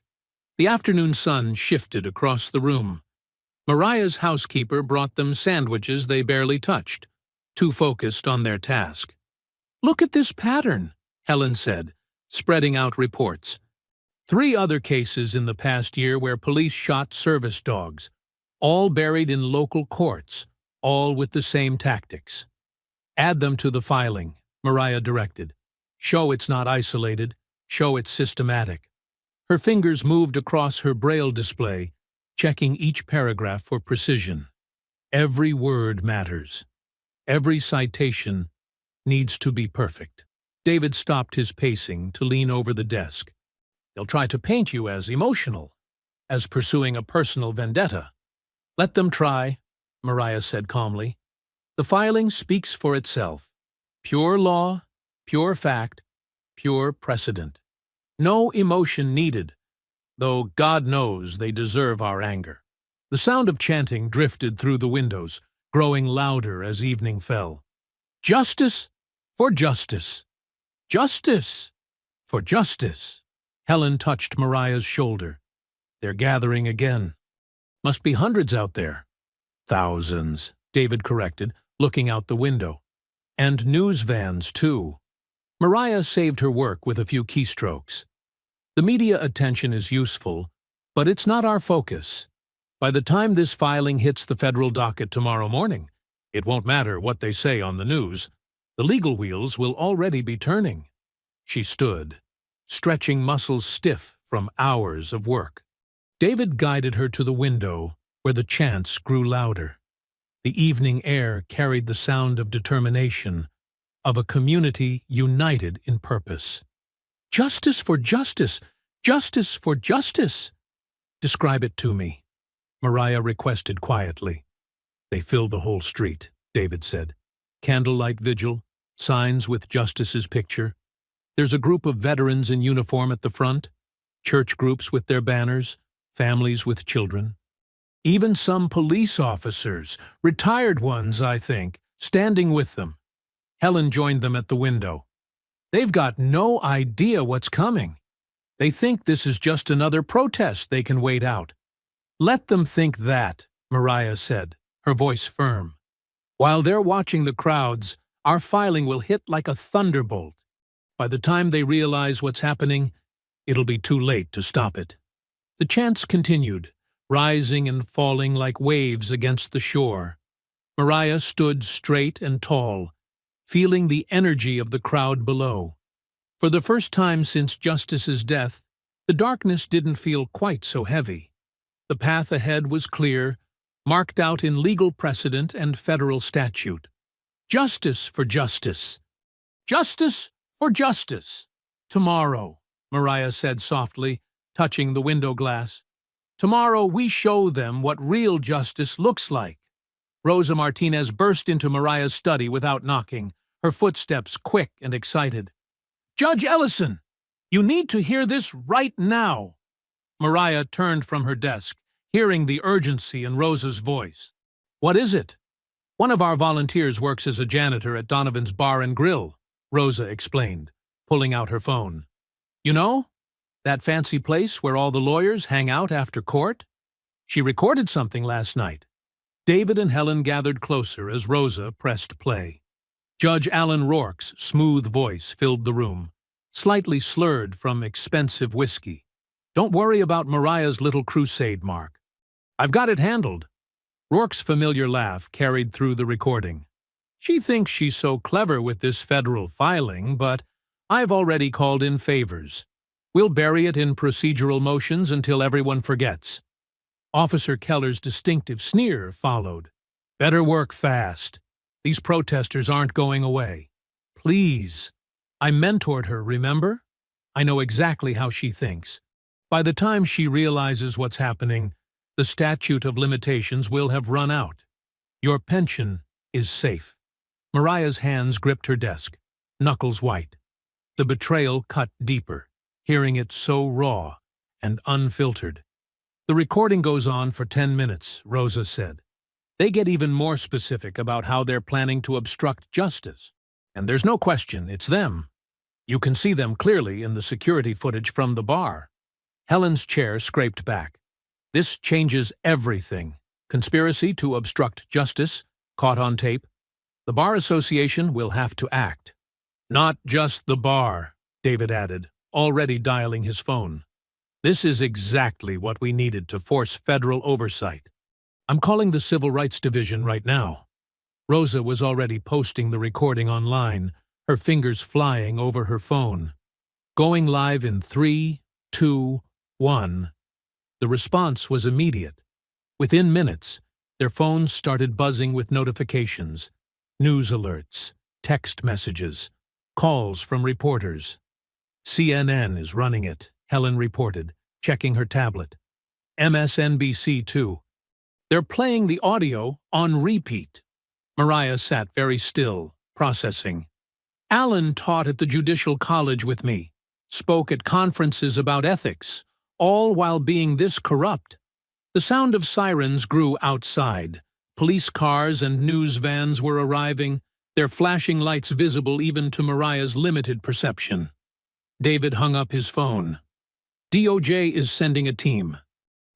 Speaker 1: The afternoon sun shifted across the room. Mariah's housekeeper brought them sandwiches they barely touched, too focused on their task. Look at this pattern, Helen said, spreading out reports. 3 other cases in the past year where police shot service dogs, all buried in local courts, all with the same tactics. Add them to the filing, Mariah directed. Show it's not isolated, show it's systematic. Her fingers moved across her braille display, checking each paragraph for precision. Every word matters. Every citation needs to be perfect. David stopped his pacing to lean over the desk. They'll try to paint you as emotional, as pursuing a personal vendetta. Let them try, Mariah said calmly. The filing speaks for itself. Pure law, pure fact, pure precedent. No emotion needed, though God knows they deserve our anger. The sound of chanting drifted through the windows, growing louder as evening fell. Justice for justice. Justice for justice. Helen touched Mariah's shoulder. They're gathering again. Must be hundreds out there. Thousands, David corrected, looking out the window. And news vans, too. Mariah saved her work with a few keystrokes. The media attention is useful, but it's not our focus. By the time this filing hits the federal docket tomorrow morning, it won't matter what they say on the news. The legal wheels will already be turning. She stood, stretching muscles stiff from hours of work. David guided her to the window, where the chants grew louder. The evening air carried the sound of determination, of a community united in purpose. Justice for justice! Justice for justice! Describe it to me, Mariah requested quietly. They filled the whole street, David said. Candlelight vigil, signs with Justice's picture. There's a group of veterans in uniform at the front, church groups with their banners, families with children. Even some police officers, retired ones, I think, standing with them. Helen joined them at the window. They've got no idea what's coming. They think this is just another protest they can wait out. Let them think that, Mariah said, her voice firm. While they're watching the crowds, our filing will hit like a thunderbolt. By the time they realize what's happening, it'll be too late to stop it. The chants continued, rising and falling like waves against the shore. Mariah stood straight and tall, feeling the energy of the crowd below. For the first time since Justice's death, the darkness didn't feel quite so heavy. The path ahead was clear, marked out in legal precedent and federal statute. Justice for justice. Justice for justice. Tomorrow, Mariah said softly, touching the window glass. Tomorrow we show them what real justice looks like. Rosa Martinez burst into Mariah's study without knocking, her footsteps quick and excited. "Judge Ellison, you need to hear this right now." Mariah turned from her desk, hearing the urgency in Rosa's voice. "What is it?" "One of our volunteers works as a janitor at Donovan's Bar and Grill," Rosa explained, pulling out her phone. "You know, that fancy place where all the lawyers hang out after court? She recorded something last night." David and Helen gathered closer as Rosa pressed play. Judge Alan Rourke's smooth voice filled the room, slightly slurred from expensive whiskey. "Don't worry about Mariah's little crusade, Mark. I've got it handled." Rourke's familiar laugh carried through the recording. "She thinks she's so clever with this federal filing, but I've already called in favors. We'll bury it in procedural motions until everyone forgets." Officer Keller's distinctive sneer followed. "Better work fast. These protesters aren't going away. Please. I mentored her, remember? I know exactly how she thinks. By the time she realizes what's happening, the statute of limitations will have run out. Your pension is safe." Mariah's hands gripped her desk, knuckles white. The betrayal cut deeper, hearing it so raw and unfiltered. "The recording goes on for 10 minutes, Rosa said. They get even more specific about how they're planning to obstruct justice. And there's no question, it's them. You can see them clearly in the security footage from the bar." Helen's chair scraped back. "This changes everything. Conspiracy to obstruct justice, caught on tape. The Bar Association will have to act." "Not just the bar," David added, already dialing his phone. "This is exactly what we needed to force federal oversight. I'm calling the Civil Rights Division right now." Rosa was already posting the recording online, her fingers flying over her phone. "Going live in 3, 2, 1. The response was immediate. Within minutes, their phones started buzzing with notifications, news alerts, text messages, calls from reporters. "CNN is running it," Helen reported, checking her tablet. "MSNBC, too. They're playing the audio on repeat." Mariah sat very still, processing. "Alan taught at the Judicial College with me, spoke at conferences about ethics, all while being this corrupt." The sound of sirens grew outside. Police cars and news vans were arriving, their flashing lights visible even to Mariah's limited perception. David hung up his phone. "DOJ is sending a team.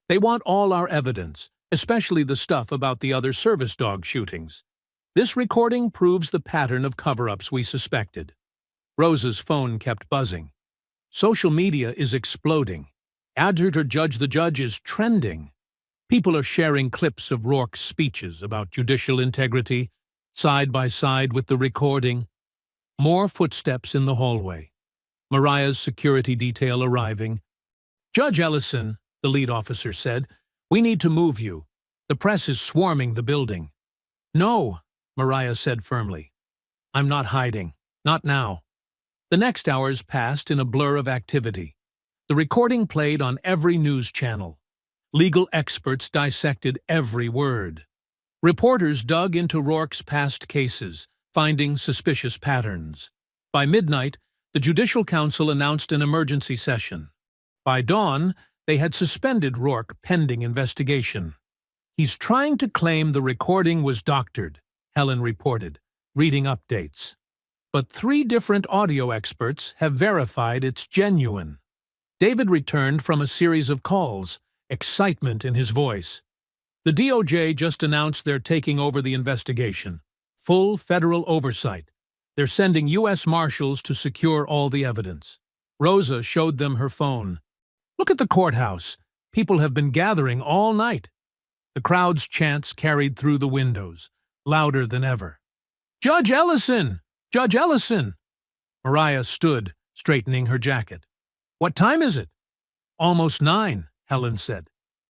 Speaker 1: They want all our evidence, especially the stuff about the other service dog shootings. This recording proves the pattern of cover-ups we suspected." Rosa's phone kept buzzing. "Social media is exploding. Adjutor Judge the Judge is trending. People are sharing clips of Rourke's speeches about judicial integrity, side by side with the recording." More footsteps in the hallway. Mariah's security detail arriving. "Judge Ellison," the lead officer said, "we need to move you. The press is swarming the building." "No," Mariah said firmly. "I'm not hiding. Not now." The next hours passed in a blur of activity. The recording played on every news channel. Legal experts dissected every word. Reporters dug into Rourke's past cases, finding suspicious patterns. By midnight, the Judicial Council announced an emergency session. By dawn, they had suspended Rourke pending investigation. "He's trying to claim the recording was doctored," Helen reported, reading updates. "But 3 different audio experts have verified it's genuine." David returned from a series of calls, excitement in his voice. "The DOJ just announced they're taking over the investigation. Full federal oversight. They're sending U.S. Marshals to secure all the evidence." Rosa showed them her phone. "Look at the courthouse. People have been gathering all night." The crowd's chants carried through the windows, louder than ever. "Judge Ellison! Judge Ellison!" Mariah stood, straightening her jacket. "What time is it?" "Almost 9, Helen said.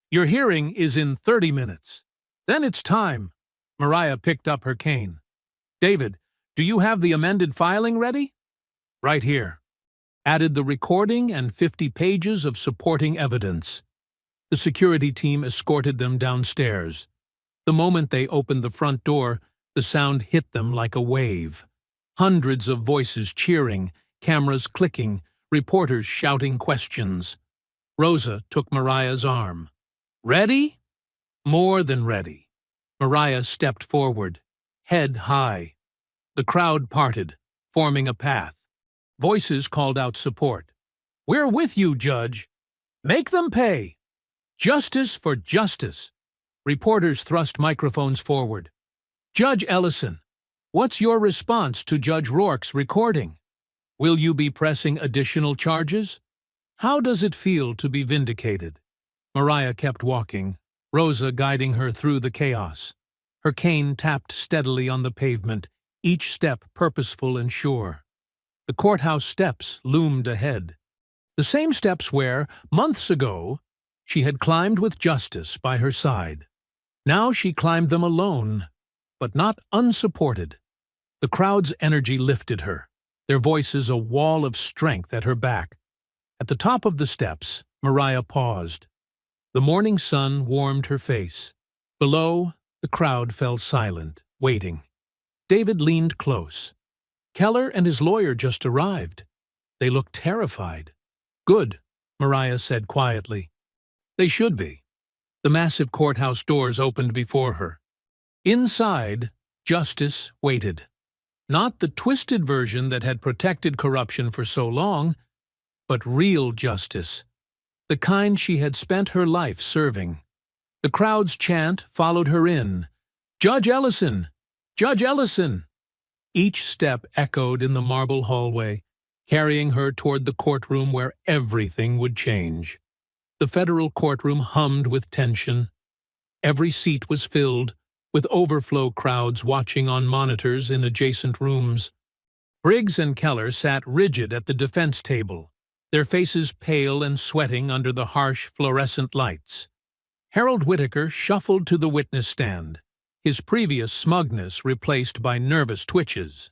Speaker 1: "Your hearing is in 30 minutes. Then it's time." Mariah picked up her cane. "David, do you have the amended filing ready?" "Right here." Added the recording and 50 pages of supporting evidence. The security team escorted them downstairs. The moment they opened the front door, the sound hit them like a wave. Hundreds of voices cheering, cameras clicking, reporters shouting questions. Rosa took Mariah's arm. "Ready?" More than ready. Mariah stepped forward, head high. The crowd parted, forming a path. Voices called out support. "We're with you, Judge. Make them pay. Justice for justice." Reporters thrust microphones forward. "Judge Ellison, what's your response to Judge Rourke's recording? Will you be pressing additional charges? How does it feel to be vindicated?" Mariah kept walking, Rosa guiding her through the chaos. Her cane tapped steadily on the pavement, each step purposeful and sure. The courthouse steps loomed ahead. The same steps where, months ago, she had climbed with justice by her side. Now she climbed them alone, but not unsupported. The crowd's energy lifted her, their voices a wall of strength at her back. At the top of the steps, Mariah paused. The morning sun warmed her face. Below, the crowd fell silent, waiting. David leaned close. Keller and his lawyer just arrived. They looked terrified. "Good," Mariah said quietly. "They should be." The massive courthouse doors opened before her. Inside, justice waited. Not the twisted version that had protected corruption for so long, but real justice, the kind she had spent her life serving. The crowd's chant followed her in. "Judge Ellison! Judge Ellison!" Each step echoed in the marble hallway, carrying her toward the courtroom where everything would change. The federal courtroom hummed with tension. Every seat was filled, with overflow crowds watching on monitors in adjacent rooms. Briggs and Keller sat rigid at the defense table, their faces pale and sweating under the harsh fluorescent lights. Harold Whitaker shuffled to the witness stand, his previous smugness replaced by nervous twitches.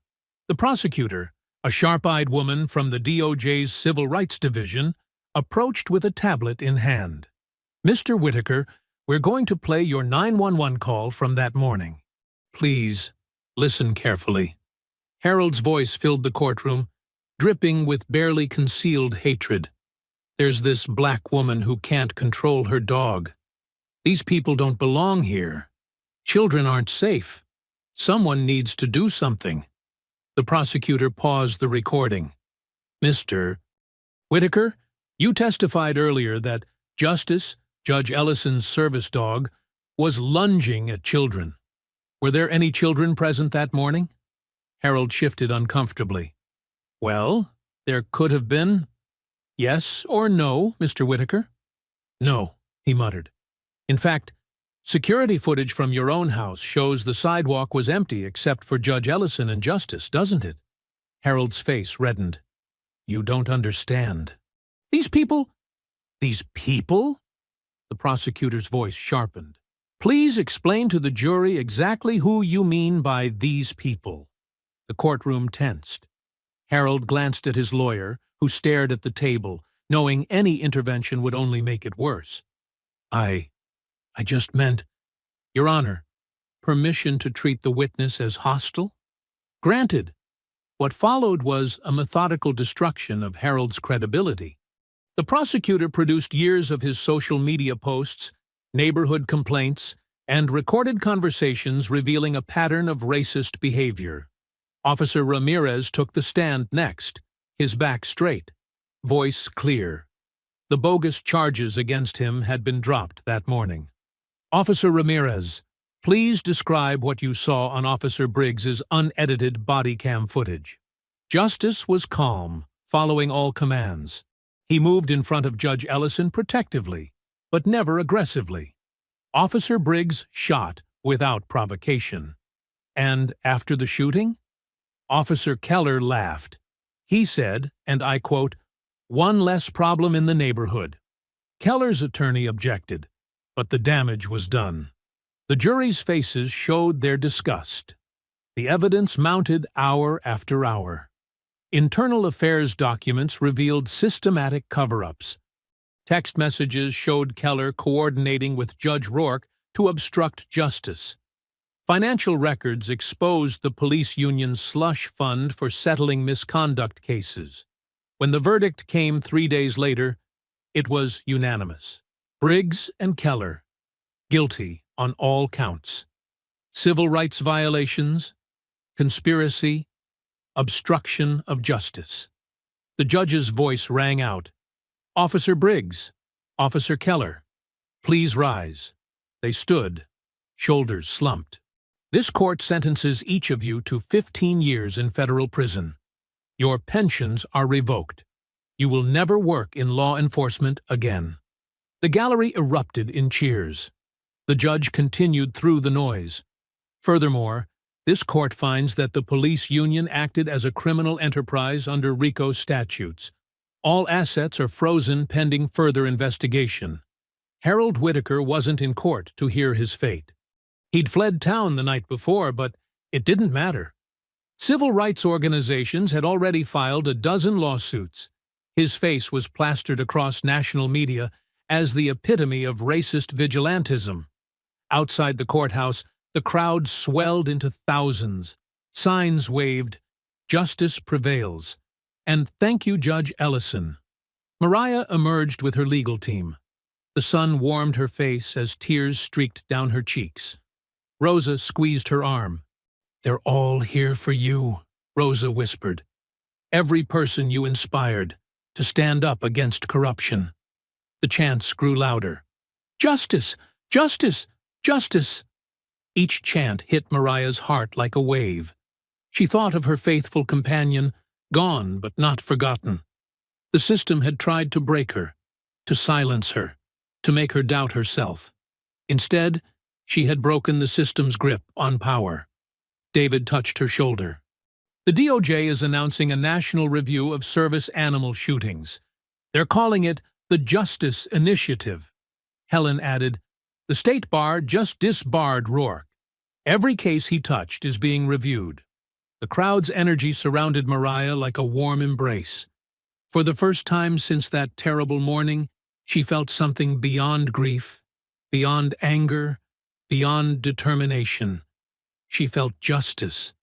Speaker 1: The prosecutor, a sharp-eyed woman from the DOJ's Civil Rights Division, approached with a tablet in hand. "Mr. Whitaker, we're going to play your 911 call from that morning. Please, listen carefully." Harold's voice filled the courtroom, dripping with barely concealed hatred. "There's this black woman who can't control her dog. These people don't belong here. Children aren't safe. Someone needs to do something." The prosecutor paused the recording. "Mr. Whitaker, you testified earlier that Justice, Judge Ellison's service dog, was lunging at children. Were there any children present that morning?" Harold shifted uncomfortably. "Well, there could have been. Yes or no, Mr. Whitaker?" "No," he muttered. "In fact, security footage from your own house shows the sidewalk was empty except for Judge Ellison and Justice, doesn't it?" Harold's face reddened. "You don't understand." These people? These people?" The prosecutor's voice sharpened. "Please explain to the jury exactly who you mean by these people." The courtroom tensed. Harold glanced at his lawyer, who stared at the table, knowing any intervention would only make it worse. I just meant, Your Honor, permission to treat the witness as hostile?" "Granted." What followed was a methodical destruction of Harold's credibility. The prosecutor produced years of his social media posts, neighborhood complaints, and recorded conversations revealing a pattern of racist behavior. Officer Ramirez took the stand next, his back straight, voice clear. The bogus charges against him had been dropped that morning. "Officer Ramirez, please describe what you saw on Officer Briggs's unedited body cam footage." Justice was calm, following all commands. He moved in front of Judge Ellison protectively, but never aggressively. Officer Briggs shot without provocation. And after the shooting? Officer Keller laughed. He said, and I quote, "One less problem in the neighborhood." Keller's attorney objected, but the damage was done. The jury's faces showed their disgust. The evidence mounted hour after hour. Internal affairs documents revealed systematic cover-ups. Text messages showed Keller coordinating with Judge Rourke to obstruct justice. Financial records exposed the police union's slush fund for settling misconduct cases. When the verdict came 3 days later, it was unanimous. Briggs and Keller, guilty on all counts. Civil rights violations, conspiracy, obstruction of justice. The judge's voice rang out. "Officer Briggs, Officer Keller, please rise." They stood, shoulders slumped. "This court sentences each of you to 15 years in federal prison. Your pensions are revoked. You will never work in law enforcement again." The gallery erupted in cheers. The judge continued through the noise. "Furthermore, this court finds that the police union acted as a criminal enterprise under RICO statutes. All assets are frozen pending further investigation." Harold Whitaker wasn't in court to hear his fate. He'd fled town the night before, but it didn't matter. Civil rights organizations had already filed a dozen lawsuits. His face was plastered across national media as the epitome of racist vigilantism. Outside the courthouse, the crowd swelled into thousands. Signs waved, "Justice prevails," and "Thank you, Judge Ellison." Mariah emerged with her legal team. The sun warmed her face as tears streaked down her cheeks. Rosa squeezed her arm. "They're all here for you," Rosa whispered. "Every person you inspired to stand up against corruption." The chants grew louder. "Justice! Justice! Justice!" Each chant hit Mariah's heart like a wave. She thought of her faithful companion, gone but not forgotten. The system had tried to break her, to silence her, to make her doubt herself. Instead, she had broken the system's grip on power. David touched her shoulder. "The DOJ is announcing a national review of service animal shootings. They're calling it the Justice Initiative." Helen added, "The state bar just disbarred Rourke. Every case he touched is being reviewed." The crowd's energy surrounded Mariah like a warm embrace. For the first time since that terrible morning, she felt something beyond grief, beyond anger, beyond determination. She felt justice.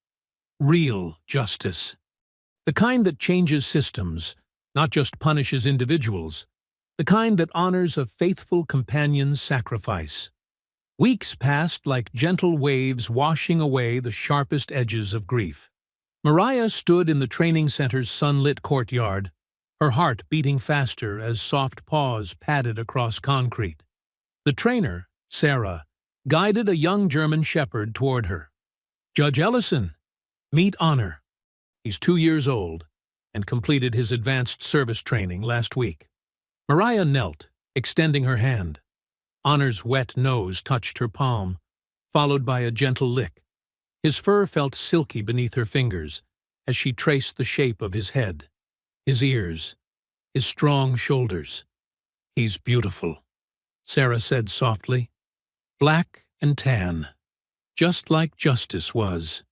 Speaker 1: Real justice. The kind that changes systems, not just punishes individuals. The kind that honors a faithful companion's sacrifice. Weeks passed like gentle waves washing away the sharpest edges of grief. Mariah stood in the training center's sunlit courtyard, her heart beating faster as soft paws padded across concrete. The trainer, Sarah, guided a young German shepherd toward her. "Judge Ellison, meet Honor. He's 2 years old and completed his advanced service training last week." Mariah knelt, extending her hand. Honor's wet nose touched her palm, followed by a gentle lick. His fur felt silky beneath her fingers as she traced the shape of his head, his ears, his strong shoulders. "He's beautiful," Sarah said softly. "Black and tan, just like Justice was.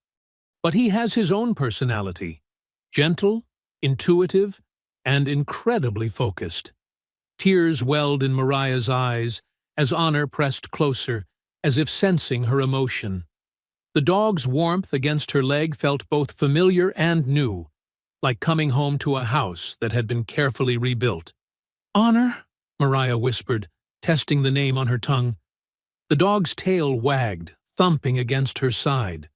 Speaker 1: But he has his own personality, gentle, intuitive, and incredibly focused." Tears welled in Mariah's eyes as Honor pressed closer, as if sensing her emotion. The dog's warmth against her leg felt both familiar and new, like coming home to a house that had been carefully rebuilt. "Honor," Mariah whispered, testing the name on her tongue. The dog's tail wagged, thumping against her side.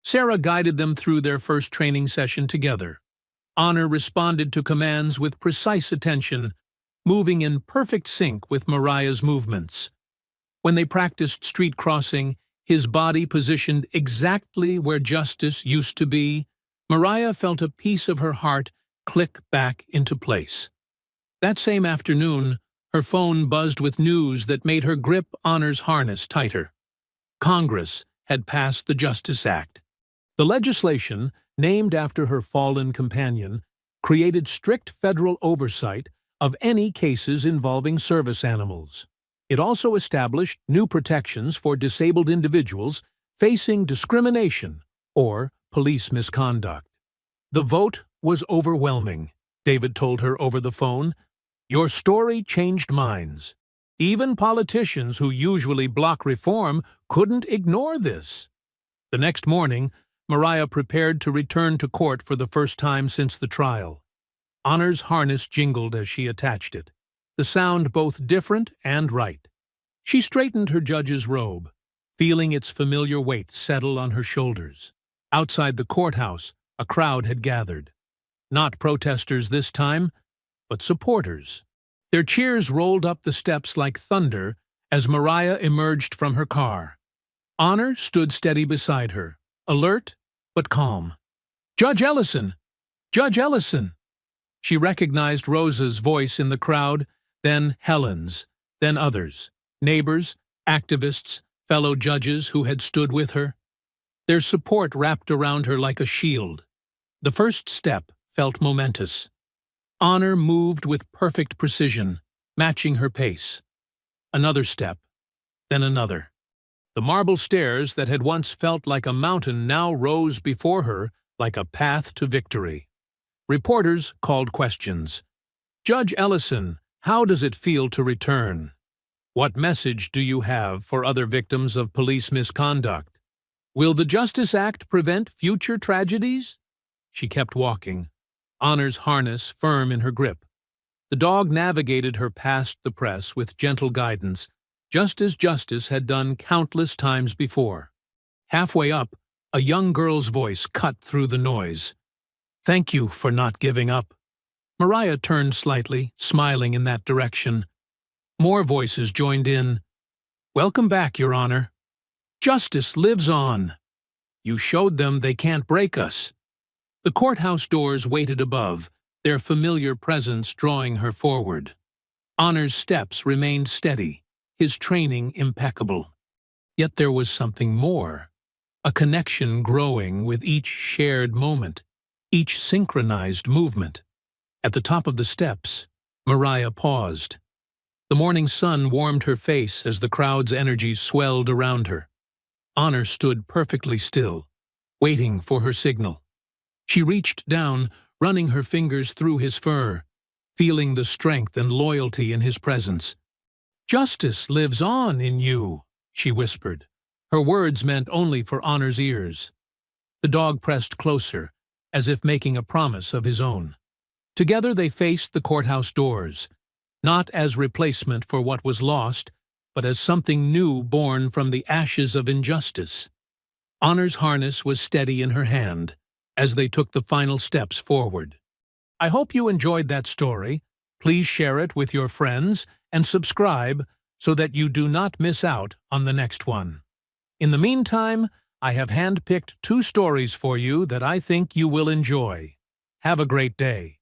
Speaker 1: Sarah guided them through their first training session together. Honor responded to commands with precise attention, moving in perfect sync with Mariah's movements. When they practiced street crossing, his body positioned exactly where Justice used to be, Mariah felt a piece of her heart click back into place. That same afternoon, her phone buzzed with news that made her grip Honor's harness tighter. Congress had passed the Justice Act. The legislation, named after her fallen companion, created strict federal oversight of any cases involving service animals. It also established new protections for disabled individuals facing discrimination or police misconduct. The vote was overwhelming, David told her over the phone. Your story changed minds. Even politicians who usually block reform couldn't ignore this. The next morning, Mariah prepared to return to court for the first time since the trial. Honor's harness jingled as she attached it, the sound both different and right. She straightened her judge's robe, feeling its familiar weight settle on her shoulders. Outside the courthouse, a crowd had gathered. Not protesters this time, but supporters. Their cheers rolled up the steps like thunder as Mariah emerged from her car. Honor stood steady beside her, alert but calm. "Judge Ellison! Judge Ellison!" She recognized Rosa's voice in the crowd, then Helen's, then others, neighbors, activists, fellow judges who had stood with her. Their support wrapped around her like a shield. The first step felt momentous. Honor moved with perfect precision, matching her pace. Another step, then another. The marble stairs that had once felt like a mountain now rose before her like a path to victory. Reporters called questions. "Judge Ellison, how does it feel to return? What message do you have for other victims of police misconduct? Will the Justice Act prevent future tragedies?" She kept walking, Honor's harness firm in her grip. The dog navigated her past the press with gentle guidance, just as justice had done countless times before. Halfway up, a young girl's voice cut through the noise. "Thank you for not giving up." Mariah turned slightly, smiling in that direction. More voices joined in. "Welcome back, Your Honor. Justice lives on. You showed them they can't break us." The courthouse doors waited above, their familiar presence drawing her forward. Honor's steps remained steady, his training impeccable. Yet there was something more, a connection growing with each shared moment, each synchronized movement. At the top of the steps, Mariah paused. The morning sun warmed her face as the crowd's energy swelled around her. Honor stood perfectly still, waiting for her signal. She reached down, running her fingers through his fur, feeling the strength and loyalty in his presence. "Justice lives on in you," she whispered. Her words meant only for Honor's ears. The dog pressed closer, as if making a promise of his own. Together they faced the courthouse doors, not as replacement for what was lost, but as something new born from the ashes of injustice. Honor's harness was steady in her hand as they took the final steps forward. I hope you enjoyed that story. Please share it with your friends and subscribe so that you do not miss out on the next one. In the meantime, I have handpicked 2 stories for you that I think you will enjoy. Have a great day.